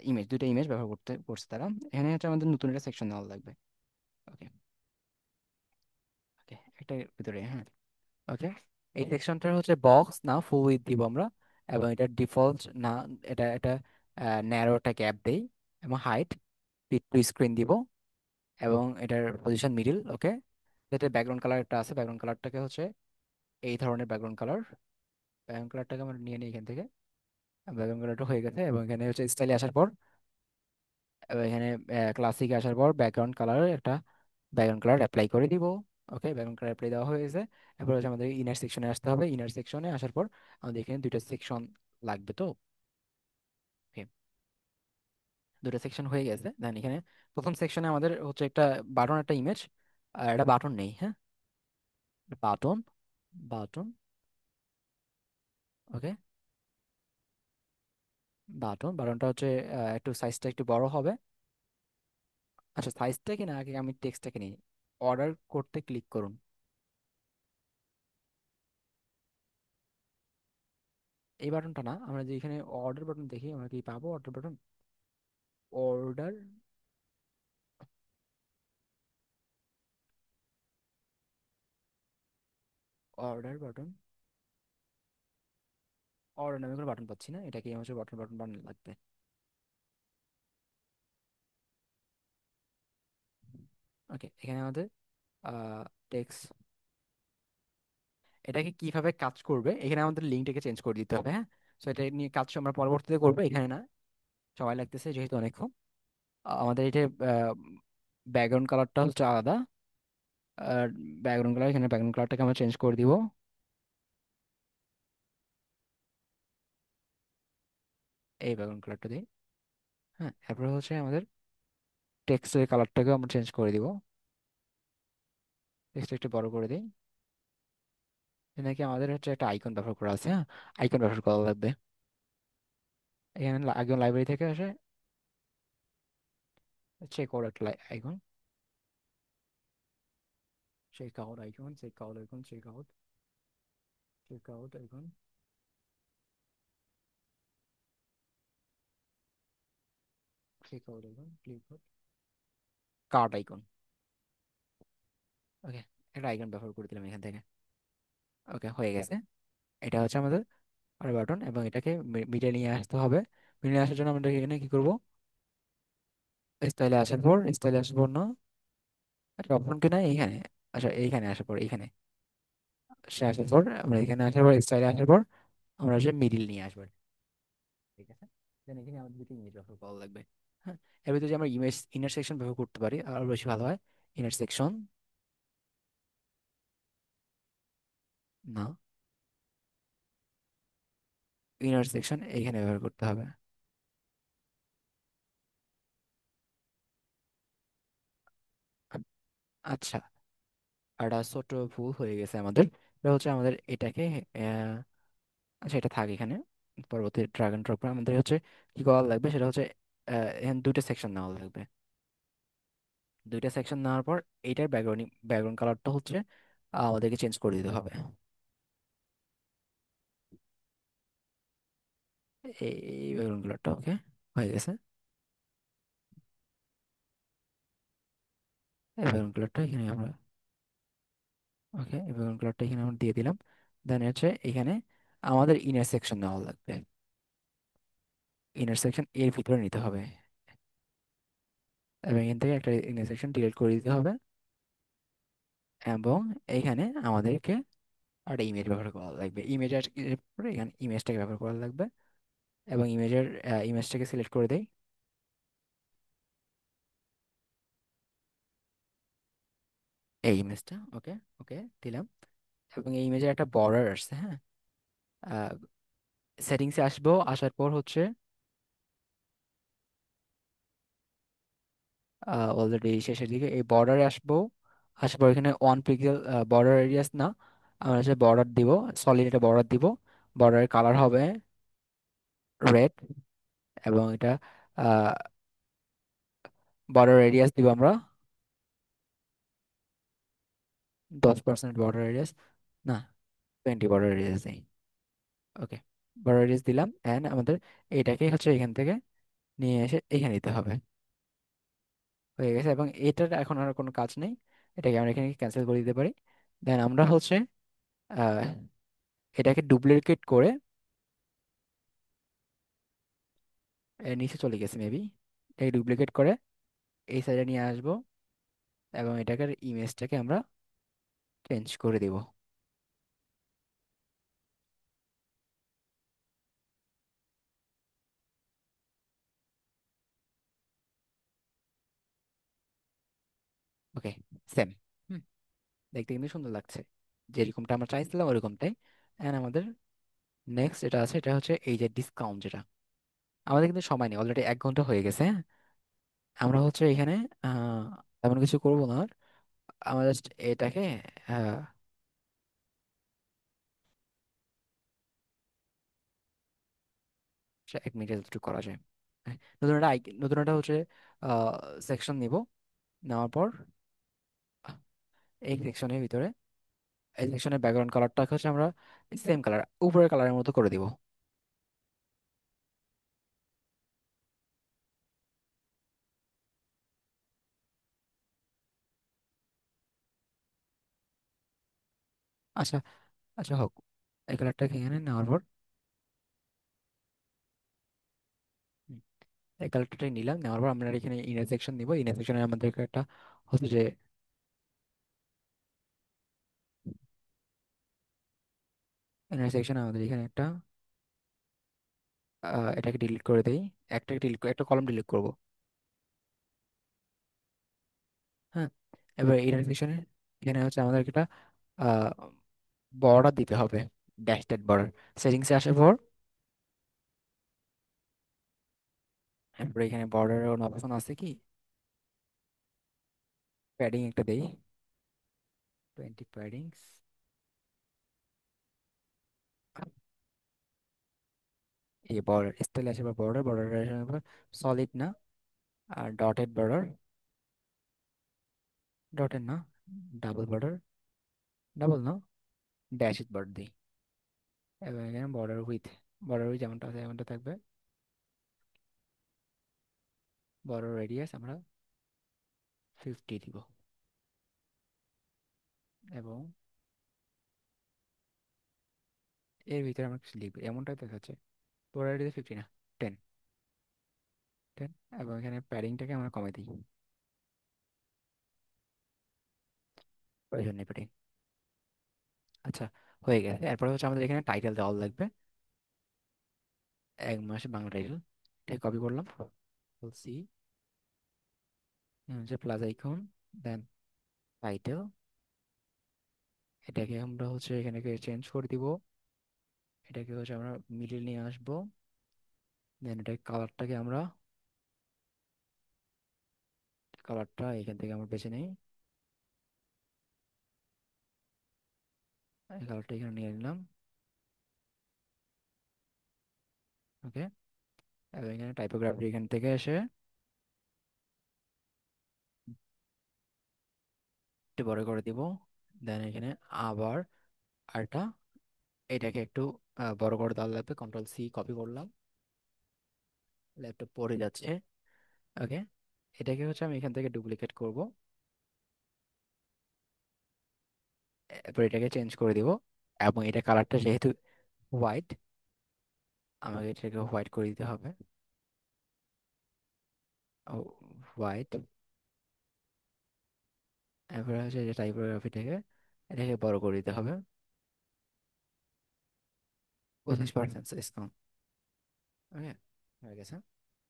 ইমেজ, দুটো ইমেজ ব্যবহার করতে করছে তারা। এখানে হচ্ছে আমাদের নতুন একটা সেকশন দেওয়া লাগবে। ওকে, ওকে, একটা ভিতরে, হ্যাঁ। ওকে, এই সেকশনটার হচ্ছে বক্স না ফুল উইথ দিব আমরা, এবং এটা ডিফল্ট না, এটা ন্যারো একটা গ্যাপ দেই, এবং হাইট পিট টু স্ক্রিন দিব, এবং এটার পজিশন মিডিল, ওকে। এটা ব্যাকগ্রাউন্ড কালার একটা আছে, ব্যাকগ্রাউন্ড কালারটাকে হচ্ছে এই ধরনের ব্যাকগ্রাউন্ড কালার, ব্যাকগ্রাউন্ড কালারটাকে আমরা নিয়ে নিই এখান থেকে। ব্যাকগ্রাউন্ড কালারটা হয়ে গেছে, এবং এখানে হচ্ছে স্টাইলে আসার পর, এবং এখানে ক্লাসিকে আসার পর ব্যাকগ্রাউন্ড কালার একটা ব্যাকগ্রাউন্ড কালার অ্যাপ্লাই করে দিব। ওকে, ব্যাকগ্রাউন্ড কালার অ্যাপ্লাই দেওয়া হয়ে গেছে। এরপর হচ্ছে আমাদের ইনার সেকশনে আসতে হবে, ইনার সেকশনে আসার পর আমাদের এখানে দুইটা সেকশন লাগবে তো। Okay, দুটো সেকশন হয়ে গেছে, দেন এখানে প্রথম সেকশনে আমাদের হচ্ছে একটা বাটন, একটা ইমেজ, আর একটা বাটন নেই, হ্যাঁ। বাটন, বাটন, ওকে। বাটনটা হচ্ছে একটু সাইজটা একটু বড় হবে। আচ্ছা, সাইজটা কি না, আগে আমি টেক্সটটাকে নিই। অর্ডার করতে ক্লিক করুন, এই বাটনটা না, আমরা যে এখানে অর্ডার বাটন দেখি, আমরা কি পাবো order button? Order, order button, order নামে কোনো বাটন পাচ্ছি না, এটাকে হচ্ছে বাটন বাটন বাটন লাগবে। ওকে, এখানে আমাদের টেক্সট, এটাকে কিভাবে কাজ করবে, এখানে আমাদের লিঙ্কটাকে চেঞ্জ করে দিতে হবে, হ্যাঁ। সো এটা নিয়ে কাজ আমরা পরবর্তীতে করবো, এখানে না, সময় লাগতেছে যেহেতু অনেকক্ষণ। আমাদের এটা ব্যাকগ্রাউন্ড কালারটা হচ্ছে আলাদা, আর ব্যাকগ্রাউন্ড কালার, এখানে ব্যাকগ্রাউন্ড কালারটাকে আমরা চেঞ্জ করে দিব, এই ব্যাকগ্রাউন্ড কালারটা দিই, হ্যাঁ। এরপরে হচ্ছে আমাদের টেক্সটের কালারটাকেও আমরা চেঞ্জ করে দিব, টেক্সট একটু বড় করে দিই। নাকি আমাদের হচ্ছে একটা আইকন ব্যবহার করা আছে, হ্যাঁ, আইকন ব্যবহার করা লাগবে। এখানে একজন লাইব্রেরি থেকে আসে, চেক আউট একটা icon, check out icon, check out icon, check out, check out icon, check out icon, click out, cart icon, okay. একটা আইকন ব্যবহার করে দিলাম এখান থেকে। ওকে, হয়ে গেছে। এটা হচ্ছে আমাদের আর বাটন, এবং এটাকে মিডে নিয়ে আসতে হবে। মিডে আসার জন্য আমরা এখানে কি করব? স্টাইলে আসার পর না, একটা অপশন কি না এইখানে, আচ্ছা এইখানে আসার পর, এইখানে সে আসার পর আমরা এখানে আসার পর, স্টাইলে আসার পর আমরা হচ্ছে মিডিল নিয়ে আসবো, ঠিক আছে। দেন এখানে আমাদের দুটো ইমেজ ব্যবহার করা লাগবে। হ্যাঁ, এর ভিতরে যে আমরা ইমেজ ইনার সেকশন ব্যবহার করতে পারি আর বেশি ভালো হয়। ইনার সেকশন, না, ইনার সেকশন এইখানে ব্যবহার করতে হবে। আচ্ছা, আর একটা ছোট ভুল হয়ে গেছে আমাদের। এটা হচ্ছে আমাদের এটাকে আচ্ছা এটা থাক এখানে। পরবর্তী ড্রাগ এন্ড ড্রপে আমাদের হচ্ছে কি করা লাগবে সেটা হচ্ছে এখানে দুইটা সেকশন নেওয়া লাগবে। দুইটা সেকশন নেওয়ার পর এইটার ব্যাকগ্রাউন্ড কালারটা হচ্ছে আমাদেরকে চেঞ্জ করে দিতে হবে। এই ব্যাকগ্রাউন্ড কালারটা ওকে হয়ে গেছে। এই ব্যাকগ্রাউন্ড কালারটা এখানে আমরা ওকে, এই ব্যাকগ্রাউন্ড কালারটা এখানে আমরা দিয়ে দিলাম। দেন হচ্ছে এখানে আমাদের ইনার সেকশন নেওয়া লাগবে। ইনার সেকশন এর ভিতরে নিতে হবে এবং এখান থেকে একটা ইনার সেকশন ডিলিট করে দিতে হবে। এবং এইখানে আমাদেরকে একটা ইমেজ ব্যবহার করা লাগবে। ইমেজের পরে এখানে ইমেজটাকে ব্যবহার করা লাগবে এবং ইমেজটাকে সিলেক্ট করে দেই। এই ইমেজটা ওকে, ওকে দিলাম। এবং এই ইমেজের একটা বর্ডার আসছে, হ্যাঁ। সেটিংসে আসবো, আসার পর হচ্ছে অলরেডি শেষের দিকে এই বর্ডারে আসবো। আসার পর এখানে 1 পিক্সেল বর্ডার এরিয়াস না, আমরা হচ্ছে বর্ডার দিব, সলিড একটা বর্ডার দিব। বর্ডারের কালার হবে রেড। এবং এটা বর্ডার রেডিয়াস দিব আমরা 10% বর্ডার রেডিয়াস, না 20 বর্ডার রেডিয়াস নেই। ওকে, বর্ডার রেডিয়াস দিলাম অ্যান্ড আমাদের এটাকে হচ্ছে এখান থেকে নিয়ে এসে এখানে দিতে হবে। হয়ে গেছে এবং এটার এখন আর কোনো কাজ নেই। এটাকে আমরা এখানে ক্যান্সেল করে দিতে পারি। দেন আমরা হচ্ছে আহ, এটাকে ডুপ্লিকেট করে এর নিচে চলে গেছে মেবি, এটাকে ডুপ্লিকেট করে এই সাইডে নিয়ে আসবো এবং এটাকে ইমেজটাকে আমরা চেঞ্জ করে দেব। ওকে, সেম। হুম, দেখতে কিন্তু সুন্দর লাগছে, যেরকমটা আমরা চাইছিলাম ওরকমটাই। এন্ড আমাদের নেক্সট যেটা আছে এটা হচ্ছে এই যে ডিসকাউন্ট যেটা, আমাদের কিন্তু সময় নেই, অলরেডি 1 ঘন্টা হয়ে গেছে, হ্যাঁ। আমরা হচ্ছে এখানে আহ তেমন কিছু করবো না আর। আমরা জাস্ট এটাকে আহ, 1 মিনিটে একটু করা যায়। হ্যাঁ, নতুন একটা হচ্ছে সেকশন নিব। নেওয়ার পর আহ, এই সেকশনের ভিতরে এই সেকশনের ব্যাকগ্রাউন্ড কালারটা হচ্ছে আমরা সেম কালার উপরের কালারের মতো করে দিব। আচ্ছা, আচ্ছা হোক, এই কালারটাকে এখানে নেওয়ার পর হুম, এই কালারটাই নিলাম। নেওয়ার পর আমরা এখানে ইন্টারসেকশন নিব। ইন্টারসেকশনে আমাদের একটা হচ্ছে যে ইন্টারসেকশন আমাদের এখানে একটা এটাকে ডিলিট করে দেই। একটা কলাম ডিলিট করব, হ্যাঁ। এবার ইন্টারসেকশনে এখানে হচ্ছে আমাদের একটা বর্ডার দিতে হবে, ড্যাশড বর্ডার। সেটিংসে আসার পর এরপরে এখানে বর্ডারের কোনো অপশন আছে কি, প্যাডিং একটা দেই, 20 প্যাডিংস। এই বর্ডার স্টাইল আসে বা বর্ডার আসার পর সলিড না, আর ডটেড বর্ডার, ডটেড না, ডাবল বর্ডার, ডাবল না, ড্যাশড বর্ডার দিই। এবং এখানে বর্ডার উইথ যেমনটা আছে এমনটা থাকবে। বর্ডার রেডিয়াস আমরা 50 দিব। এবং এর ভিতরে আমরা কিছু লিখবো, এমনটাই দেখাচ্ছে। বর্ডার রেডিয়াস 50 না, 10, 10। এবং এখানে প্যাডিংটাকে আমরা কমাই দিই, প্রয়োজন নেই প্যাডিং। আচ্ছা, হয়ে গেছে। এরপরে হচ্ছে আমাদের এখানে টাইটেল দেওয়া লাগবে, 1 মাসে বাংলা টাইটেল। এটা কপি করলাম, সি, হচ্ছে প্লাস আইকন, দেন টাইটেল, এটাকে আমরা হচ্ছে এখানে চেঞ্জ করে দিব, এটাকে হচ্ছে আমরা মিডিল নিয়ে আসবো, দেন এটা কালারটাকে আমরা, কালারটা এখান থেকে আমরা বেছে নিই, এই কালারটা এখানে নিয়ে নিলাম। ওকে, এবং এখানে টাইপোগ্রাফি এখান থেকে এসে একটু বড় করে দিব, দেন এখানে আবার আরটা, এটাকে একটু বড় করে দেওয়া লাগবে, কন্ট্রোল সি কপি করলাম, ল্যাপটপ পড়ে যাচ্ছে। ওকে, এটাকে হচ্ছে আমি এখান থেকে ডুপ্লিকেট করব, এরপর এটাকে চেঞ্জ করে দিব, এবং এটা কালারটা যেহেতু হোয়াইট, আমাকে এটাকে হোয়াইট করে দিতে হবে, হোয়াইট। এরপর হচ্ছে যে টাইপোগ্রাফিটাকে, এটাকে বড় করে দিতে হবে, 25% ডিসকাউন্ট। ওকে, হয়ে গেছে।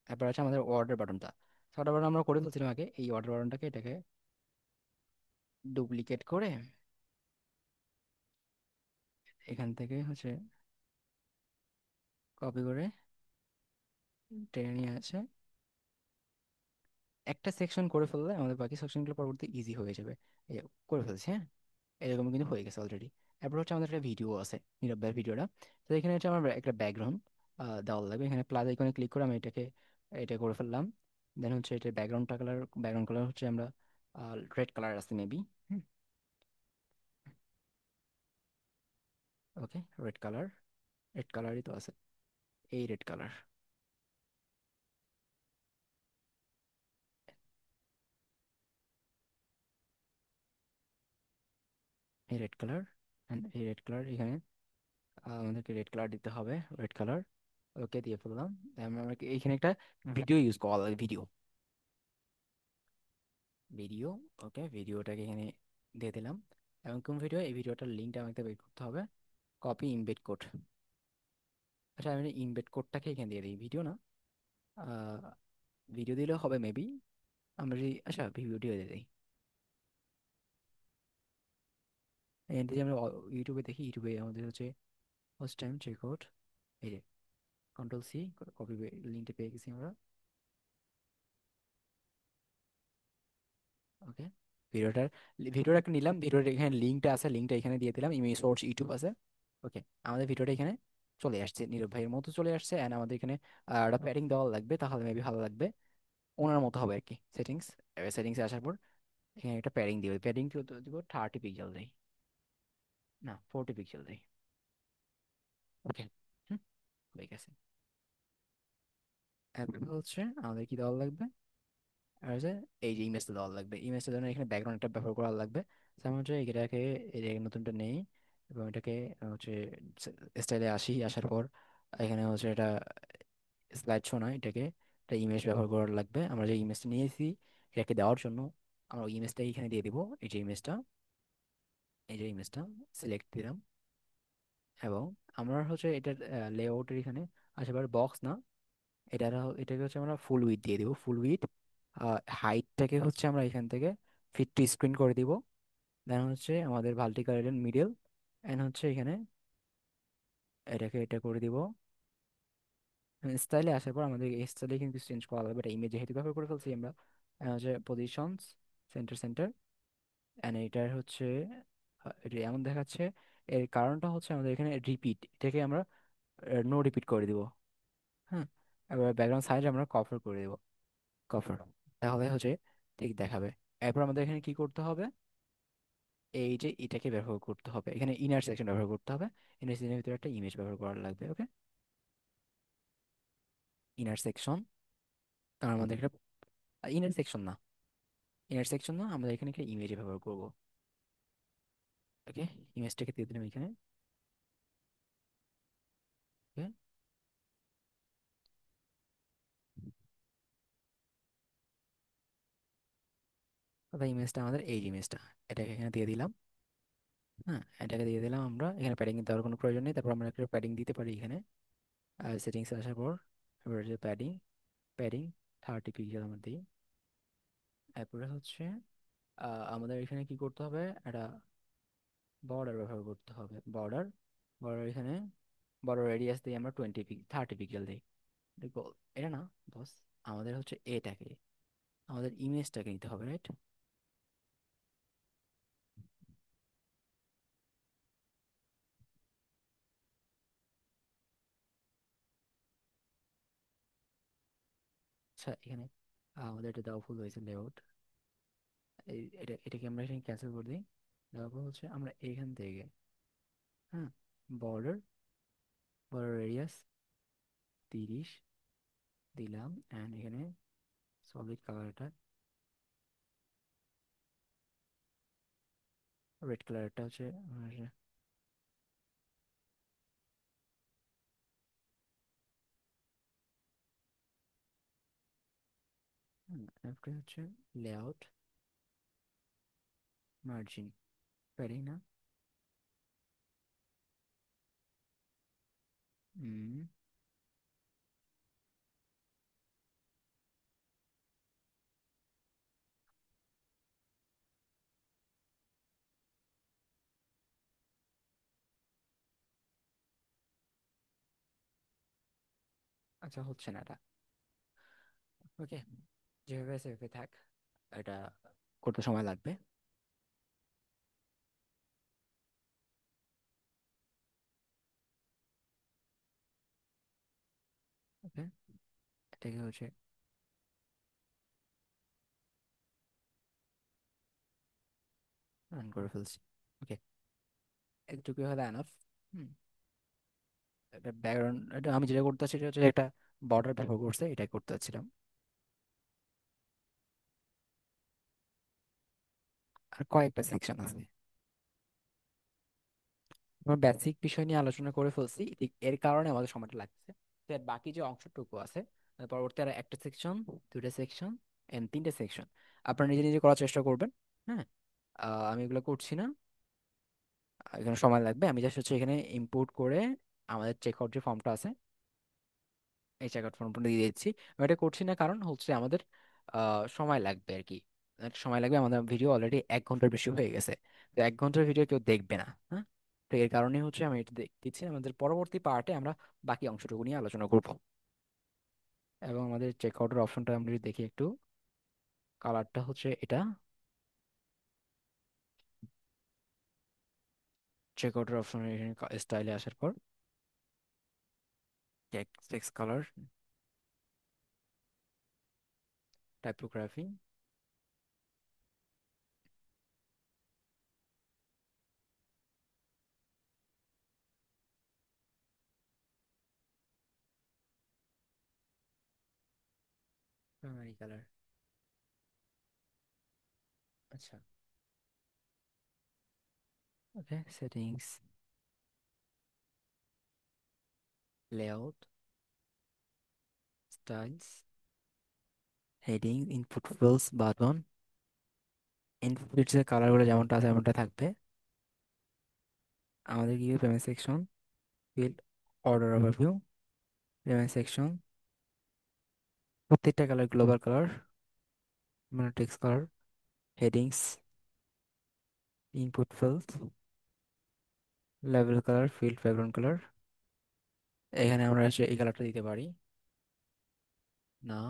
এরপর আছে আমাদের অর্ডার বাটনটা, অর্ডার বাটন আমরা করে ফেলছিলাম আগে, এই অর্ডার বাটনটাকে এটাকে ডুপ্লিকেট করে এখান থেকে হচ্ছে কপি করে টেনে নিয়ে আছে, একটা সেকশন করে ফেললে আমাদের বাকি সেকশনগুলো পরবর্তী ইজি হয়ে যাবে। এই যে করে ফেলছি, হ্যাঁ, এরকম কিন্তু হয়ে গেছে অলরেডি। এরপর হচ্ছে আমাদের একটা ভিডিও আছে, নীরব ভাইয়ের ভিডিওটা। তো এখানে হচ্ছে আমার একটা ব্যাকগ্রাউন্ড দেওয়া লাগবে, এখানে প্লাস আইকনে ক্লিক করে আমি এটাকে এটা করে ফেললাম। দেন হচ্ছে এটা ব্যাকগ্রাউন্ড কালার হচ্ছে আমরা রেড কালার আছে মেবি। ওকে, রেড কালার, রেড কালারই তো আছে, এই রেড কালার, এই রেড কালার, এই রেড কালার এখানে আমাদেরকে রেড কালার দিতে হবে, রেড কালার। ওকে, দিয়ে ফেললাম। আমরা এখানে একটা ভিডিও ইউজ করা লাগে, ভিডিও, ভিডিও। ওকে, ভিডিওটাকে এখানে দিয়ে দিলাম। এবং কোন ভিডিও, এই ভিডিওটার লিঙ্কটা আমাকে বের করতে হবে, কপি ইমবেড কোড। আচ্ছা, আমি ইমবেড কোডটাকে এখানে দিয়ে দিই, ভিডিও না, ভিডিও দিলেও হবে মেবি। আমরা যদি, আচ্ছা, ভিডিও দিয়ে দিই, এখান থেকে আমরা ইউটিউবে দেখি, ইউটিউবে আমাদের হচ্ছে ফার্স্ট টাইম চেক আউট, এই যে কন্ট্রোল সি, কপি, লিঙ্কটা পেয়ে গেছি আমরা। ওকে, ভিডিওটার ভিডিওটা নিলাম, ভিডিওর এখানে লিঙ্কটা আছে, লিঙ্কটা এখানে দিয়ে দিলাম, ইমেজ সোর্স ইউটিউব আছে। ওকে, আমাদের ভিডিওটা এখানে চলে আসছে, নীরব ভাইয়ের মতো চলে আসছে, এন্ড আমাদের এখানে একটা প্যাডিং দেওয়া লাগবে, তাহলে মেবি ভালো লাগবে, ওনার মতো হবে আর কি। সেটিংস, সেটিংসে আসার পর এখানে একটা প্যাডিং দিব, প্যাডিং দিব 30 পিক্সেল দেই, না 40 পিক্সেল দেই। ওকে, হুম, হয়ে গেছে। এরপর হচ্ছে আমাদের কি দেওয়া লাগবে, আর হচ্ছে এই যে ইমেজটা দেওয়া লাগবে, ইমেজটার জন্য এখানে ব্যাকগ্রাউন্ডটা ব্যবহার করা লাগবে। যেমন হচ্ছে এটাকে, এই যে নতুনটা নেই, এবং এটাকে হচ্ছে স্টাইলে আসি, আসার পর এখানে হচ্ছে এটা স্লাইড শো নয়, এটাকে একটা ইমেজ ব্যবহার করা লাগবে। আমরা যে ইমেজটা নিয়েছি এটাকে দেওয়ার জন্য আমরা ওই ইমেজটা এখানে দিয়ে দিব, এই যে ইমেজটা, এই যে ইমেজটা সিলেক্ট দিলাম। এবং আমরা হচ্ছে এটার লেআউটের এখানে আশেপাশে বক্স না, এটাকে হচ্ছে আমরা ফুল উইডথ দিয়ে দিব, ফুল উইডথ। হাইটটাকে হচ্ছে আমরা এখান থেকে ফিট টু স্ক্রিন করে দিব। দেন হচ্ছে আমাদের ভার্টিক্যাল এন্ড মিডল, এন্ড হচ্ছে এখানে এটাকে এটা করে দিব। স্টাইলে আসার পর আমাদের এই স্টাইলে কিন্তু চেঞ্জ করা লাগবে, এটা ইমেজ যেহেতু ব্যবহার করে ফেলছি আমরা। হচ্ছে পজিশনস, সেন্টার সেন্টার, এন্ড এটার হচ্ছে এটা এমন দেখাচ্ছে, এর কারণটা হচ্ছে আমাদের এখানে রিপিট, এটাকে আমরা নো রিপিট করে দিব। হ্যাঁ, এবার ব্যাকগ্রাউন্ড সাইজ আমরা কভার করে দেব, কভার, তাহলে হচ্ছে ঠিক দেখাবে। এরপর আমাদের এখানে কি করতে হবে, এই যে এটাকে ব্যবহার করতে হবে, এখানে ইনার সেকশন ব্যবহার করতে হবে, ইনার সেকশনের ভিতরে একটা ইমেজ ব্যবহার করা লাগবে। ওকে, ইনার সেকশন, কারণ আমাদের একটা ইনার সেকশন না, ইনার সেকশন না, আমরা এখানে একটা ইমেজ ব্যবহার করব। ওকে, ইমেজটাকে দিয়ে দিলাম এখানে। ওকে, তারপর ইমেজটা আমাদের এই ইমেজটা, এটাকে এখানে দিয়ে দিলাম। হ্যাঁ, এটাকে দিয়ে দিলাম, আমরা এখানে প্যাডিং দেওয়ার কোনো প্রয়োজন নেই, তারপর আমরা একটা প্যাডিং দিতে পারি এখানে, আর সেটিংসে আসার পর এবার যে প্যাডিং, প্যাডিং 30 পিক্সেল আমরা দিই। এরপরে হচ্ছে আমাদের এখানে কি করতে হবে, একটা বর্ডার ব্যবহার করতে হবে। বর্ডার, বর্ডার এখানে বড় রেডিয়াস দিই আমরা 30 পিক্সেল দিই। দেখো, এটা না বস, আমাদের হচ্ছে এটাকে, আমাদের ইমেজটাকে নিতে হবে, রাইট? আচ্ছা, এখানে আমাদের এটা দেওয়া ভুল হয়েছে, লেআউট। এটাকে আমরা এখানে ক্যান্সেল করে দিই। তারপর হচ্ছে আমরা এখান থেকে, হ্যাঁ, বর্ডার, বর্ডার রেডিয়াস 30 দিলাম, অ্যান্ড এখানে সলিড কালারটা, রেড কালারটা হচ্ছে একটা হচ্ছে লেআউট, মার্জিন, পারি না। হুম। আচ্ছা, হচ্ছে না এটা। ওকে, যেভাবে আছে সেভাবে থাক, এটা করতে সময় লাগবে। ওকে, এটাকে হচ্ছে রান করে ফেলছি। ওকে, একটুকু হলে এনাফ। হুম। এটা ব্যাকগ্রাউন্ড, এটা আমি যেটা করতে চাচ্ছি, এটা হচ্ছে একটা বর্ডার ব্যবহার করছে, এটাই করতে চাচ্ছিলাম। আর কয়েকটা সেকশন আছে, আমরা বেসিক বিষয় নিয়ে আলোচনা করে ফেলছি, এর কারণে আমাদের সময়টা লাগছে। তো এর বাকি যে অংশটুকু আছে, পরবর্তী আর একটা সেকশন, দুইটা সেকশন, এন্ড তিনটা সেকশন আপনারা নিজে নিজে করার চেষ্টা করবেন। হ্যাঁ, আমি এগুলো করছি না, এখানে সময় লাগবে। আমি জাস্ট হচ্ছে এখানে ইম্পোর্ট করে আমাদের চেক আউট যে ফর্মটা আছে, এই চেক আউট ফর্মটা দিয়ে দিচ্ছি। আমি এটা করছি না কারণ হচ্ছে আমাদের সময় লাগবে আর কি। সময় লাগবে, আমাদের ভিডিও অলরেডি 1 ঘন্টার বেশি হয়ে গেছে। তো 1 ঘন্টার ভিডিও কেউ দেখবে না, হ্যাঁ। তো এর কারণে হচ্ছে আমি এটা দিচ্ছি। আমাদের পরবর্তী পার্টে আমরা বাকি অংশটুকু নিয়ে আলোচনা করব। এবং আমাদের চেক আউটের অপশনটা আমরা যদি দেখি একটু, কালারটা হচ্ছে এটা। চেক আউটের অপশন এখানে স্টাইলে আসার পর text colour, typography, primary colour. আচ্ছা, okay, settings, layout, styles, heading, input fields, button. Input ফিল্ডসের কালারগুলো যেমনটা আছে এমনটা থাকবে। আমাদের কি payment section, field, order overview, payment section, প্রত্যেকটা কালার গ্লোবাল কালার, মানে text colour, headings, input fields, level colour, field background colour. এখানে আমরা এসে এই কালারটা দিতে পারি না।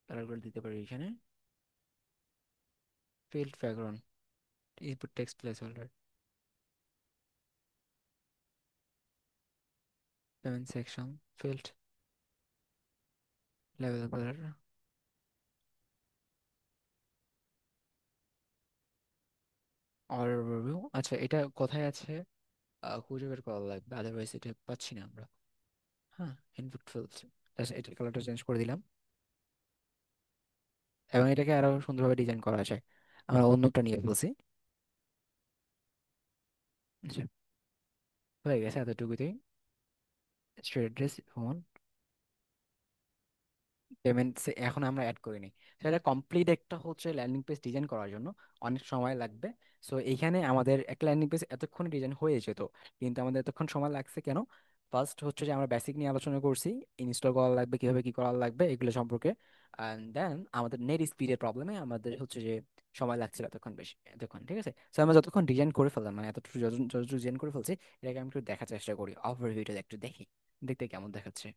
কালারগুলো দিতে পারি এখানে। Field background, input text place holder, payment section, field, level colour, order overview. আচ্ছা, এটা কোথায় আছে? খুঁজে বের করা লাগবে, আদারওয়াইজ এটা পাচ্ছি না আমরা। হ্যাঁ, ইনপুট ফিল্ডস, এটার কালারটা চেঞ্জ করে দিলাম, এবং এটাকে আরো সুন্দরভাবে ডিজাইন করা যায়। আমরা অন্যটা নিয়ে ফেলছি। আচ্ছা, হয়ে গেছে এতটুকুতেই। স্ট্রেট ড্রেস, পেমেন্টস এখন আমরা অ্যাড করিনি। সেটা কমপ্লিট একটা হচ্ছে ল্যান্ডিং পেজ ডিজাইন করার জন্য অনেক সময় লাগবে। সো এইখানে আমাদের একটা ল্যান্ডিং পেজ এতক্ষণে ডিজাইন হয়ে যেত, কিন্তু আমাদের এতক্ষণ সময় লাগছে কেন? ফার্স্ট হচ্ছে যে আমরা বেসিক নিয়ে আলোচনা করছি, ইনস্টল করা লাগবে, কিভাবে কি করা লাগবে এগুলো সম্পর্কে। অ্যান্ড দেন আমাদের নেট স্পিডের প্রবলেমে আমাদের হচ্ছে যে সময় লাগছিল এতক্ষণ বেশি, এতক্ষণ ঠিক আছে। সো আমরা যতক্ষণ ডিজাইন করে ফেললাম, মানে এতটুকু যতটুকু ডিজাইন করে ফেলছি, এটাকে আমি একটু দেখার চেষ্টা করি, ওভারভিউটা একটু দেখি, দেখতে কেমন দেখাচ্ছে।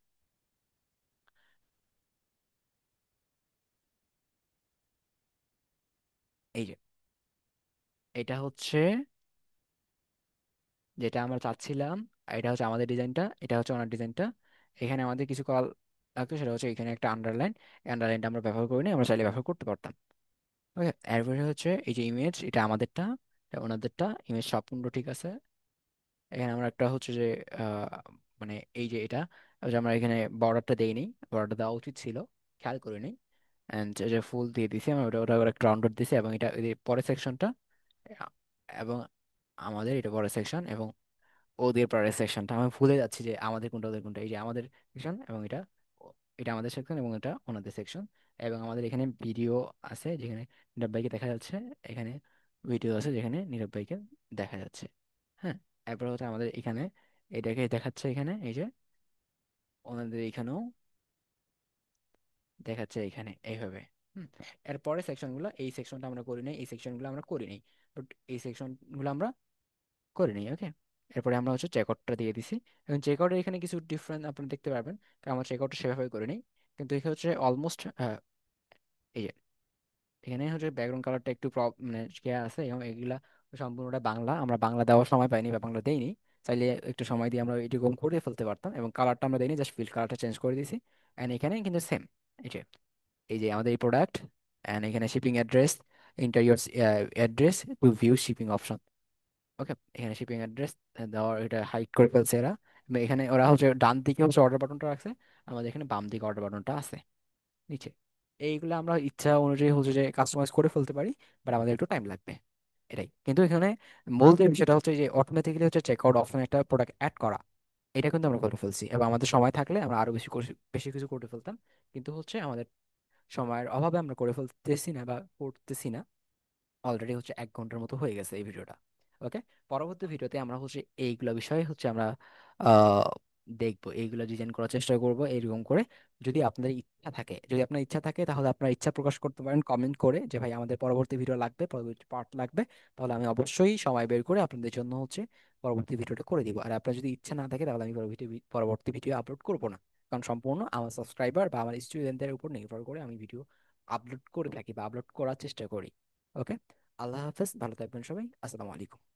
এই যে এটা হচ্ছে যেটা আমরা চাচ্ছিলাম, এটা হচ্ছে আমাদের ডিজাইনটা, এটা হচ্ছে ওনার ডিজাইনটা। এখানে আমাদের কিছু কল লাগতো, সেটা হচ্ছে এখানে একটা আন্ডারলাইন। আন্ডারলাইনটা আমরা ব্যবহার করিনি, আমরা চাইলে ব্যবহার করতে পারতাম। ওকে, এরপরে হচ্ছে এই যে ইমেজ, এটা আমাদেরটা, এটা ওনাদেরটা। ইমেজ সম্পূর্ণ ঠিক আছে। এখানে আমরা একটা হচ্ছে যে আহ, মানে এই যে এটা, ওই যে আমরা এখানে বর্ডারটা দেইনি, বর্ডারটা দেওয়া উচিত ছিল, খেয়াল করিনি। অ্যান্ড যে ফুল দিয়ে দিছি আমরা, ওটা ওটা একটা রাউন্ডার দিছি, এবং এটা এই যে পরের সেকশনটা, এবং আমাদের এটা পরের সেকশন, এবং ওদের পরের সেকশনটা আমি ভুলে যাচ্ছি যে আমাদের কোনটা ওদের কোনটা। এই যে আমাদের সেকশন, এবং এটা এটা আমাদের সেকশন, এবং এটা ওনাদের সেকশন। এবং আমাদের এখানে ভিডিও আছে যেখানে নীরব ভাইকে দেখা যাচ্ছে, এখানে ভিডিও আছে যেখানে নীরব ভাইকে দেখা যাচ্ছে। হ্যাঁ, এরপর হচ্ছে আমাদের এখানে এটাকে দেখাচ্ছে, এখানে এই যে ওনাদের এখানেও দেখাচ্ছে, এখানে এইভাবে। হুম, এরপরে সেকশনগুলো, এই সেকশনটা আমরা করি নাই, এই সেকশনগুলো আমরা করি নাই, বাট এই সেকশনগুলো আমরা করে নিই। ওকে, এরপরে আমরা হচ্ছে চেকআউটটা দিয়ে দিছি। এবং চেকআউটের এখানে কিছু ডিফারেন্ট আপনি দেখতে পারবেন, কারণ আমরা চেকআউটটা সেভাবে করে নিই। কিন্তু এখানে হচ্ছে অলমোস্ট এই যে এখানে হচ্ছে ব্যাকগ্রাউন্ড কালারটা একটু মানে ইয়ে আছে, এবং এগুলা সম্পূর্ণটা বাংলা, আমরা বাংলা দেওয়ার সময় পাইনি বা বাংলা দেইনি। চাইলে একটু সময় দিয়ে আমরা এটুকু করে ফেলতে পারতাম, এবং কালারটা আমরা দেইনি, জাস্ট ফিল কালারটা চেঞ্জ করে দিয়েছি। অ্যান্ড এখানে কিন্তু সেম, এই যে এই যে আমাদের এই প্রোডাক্ট, অ্যান্ড এখানে shipping address, enter address to view shipping option. Okay, এখানে শিপিং অ্যাড্রেস দেওয়ার, এটা হাইড করে ফেলছে এরা। এবং এখানে ওরা হচ্ছে ডান দিকে হচ্ছে অর্ডার বাটনটা রাখছে, আমাদের এখানে বাম দিকে অর্ডার বাটনটা আছে নিচে। এইগুলো আমরা ইচ্ছা অনুযায়ী হচ্ছে যে কাস্টমাইজ করে ফেলতে পারি, বাট আমাদের একটু টাইম লাগবে, এটাই। কিন্তু এখানে মূল যে বিষয়টা হচ্ছে যে অটোমেটিক্যালি হচ্ছে চেকআউট অপশন একটা প্রোডাক্ট অ্যাড করা, এটা কিন্তু আমরা করে ফেলছি। এবং আমাদের সময় থাকলে আমরা আরো বেশি কিছু করতে ফেলতাম, কিন্তু হচ্ছে আমাদের সময়ের অভাবে আমরা করে ফেলতেছি না বা করতেছি না। অলরেডি হচ্ছে 1 ঘন্টার মতো হয়ে গেছে এই ভিডিওটা। ওকে, পরবর্তী ভিডিওতে আমরা হচ্ছে এইগুলা বিষয়ে হচ্ছে আমরা আহ দেখবো, এইগুলা ডিজাইন করার চেষ্টা করব এরকম করে। যদি আপনাদের ইচ্ছা থাকে, যদি আপনার ইচ্ছা থাকে, তাহলে আপনার ইচ্ছা প্রকাশ করতে পারেন কমেন্ট করে, যে ভাই আমাদের পরবর্তী ভিডিও লাগবে, পরবর্তী পার্ট লাগবে। তাহলে আমি অবশ্যই সময় বের করে আপনাদের জন্য হচ্ছে পরবর্তী ভিডিওটা করে দিব। আর আপনার যদি ইচ্ছা না থাকে, তাহলে আমি পরবর্তী ভিডিও আপলোড করব না, কারণ সম্পূর্ণ আমার সাবস্ক্রাইবার বা আমার স্টুডেন্টদের উপর নির্ভর করে আমি ভিডিও আপলোড করে থাকি বা আপলোড করার চেষ্টা করি। ওকে, আল্লাহ হাফেজ, ভালো থাকবেন সবাই, আসসালামু আলাইকুম।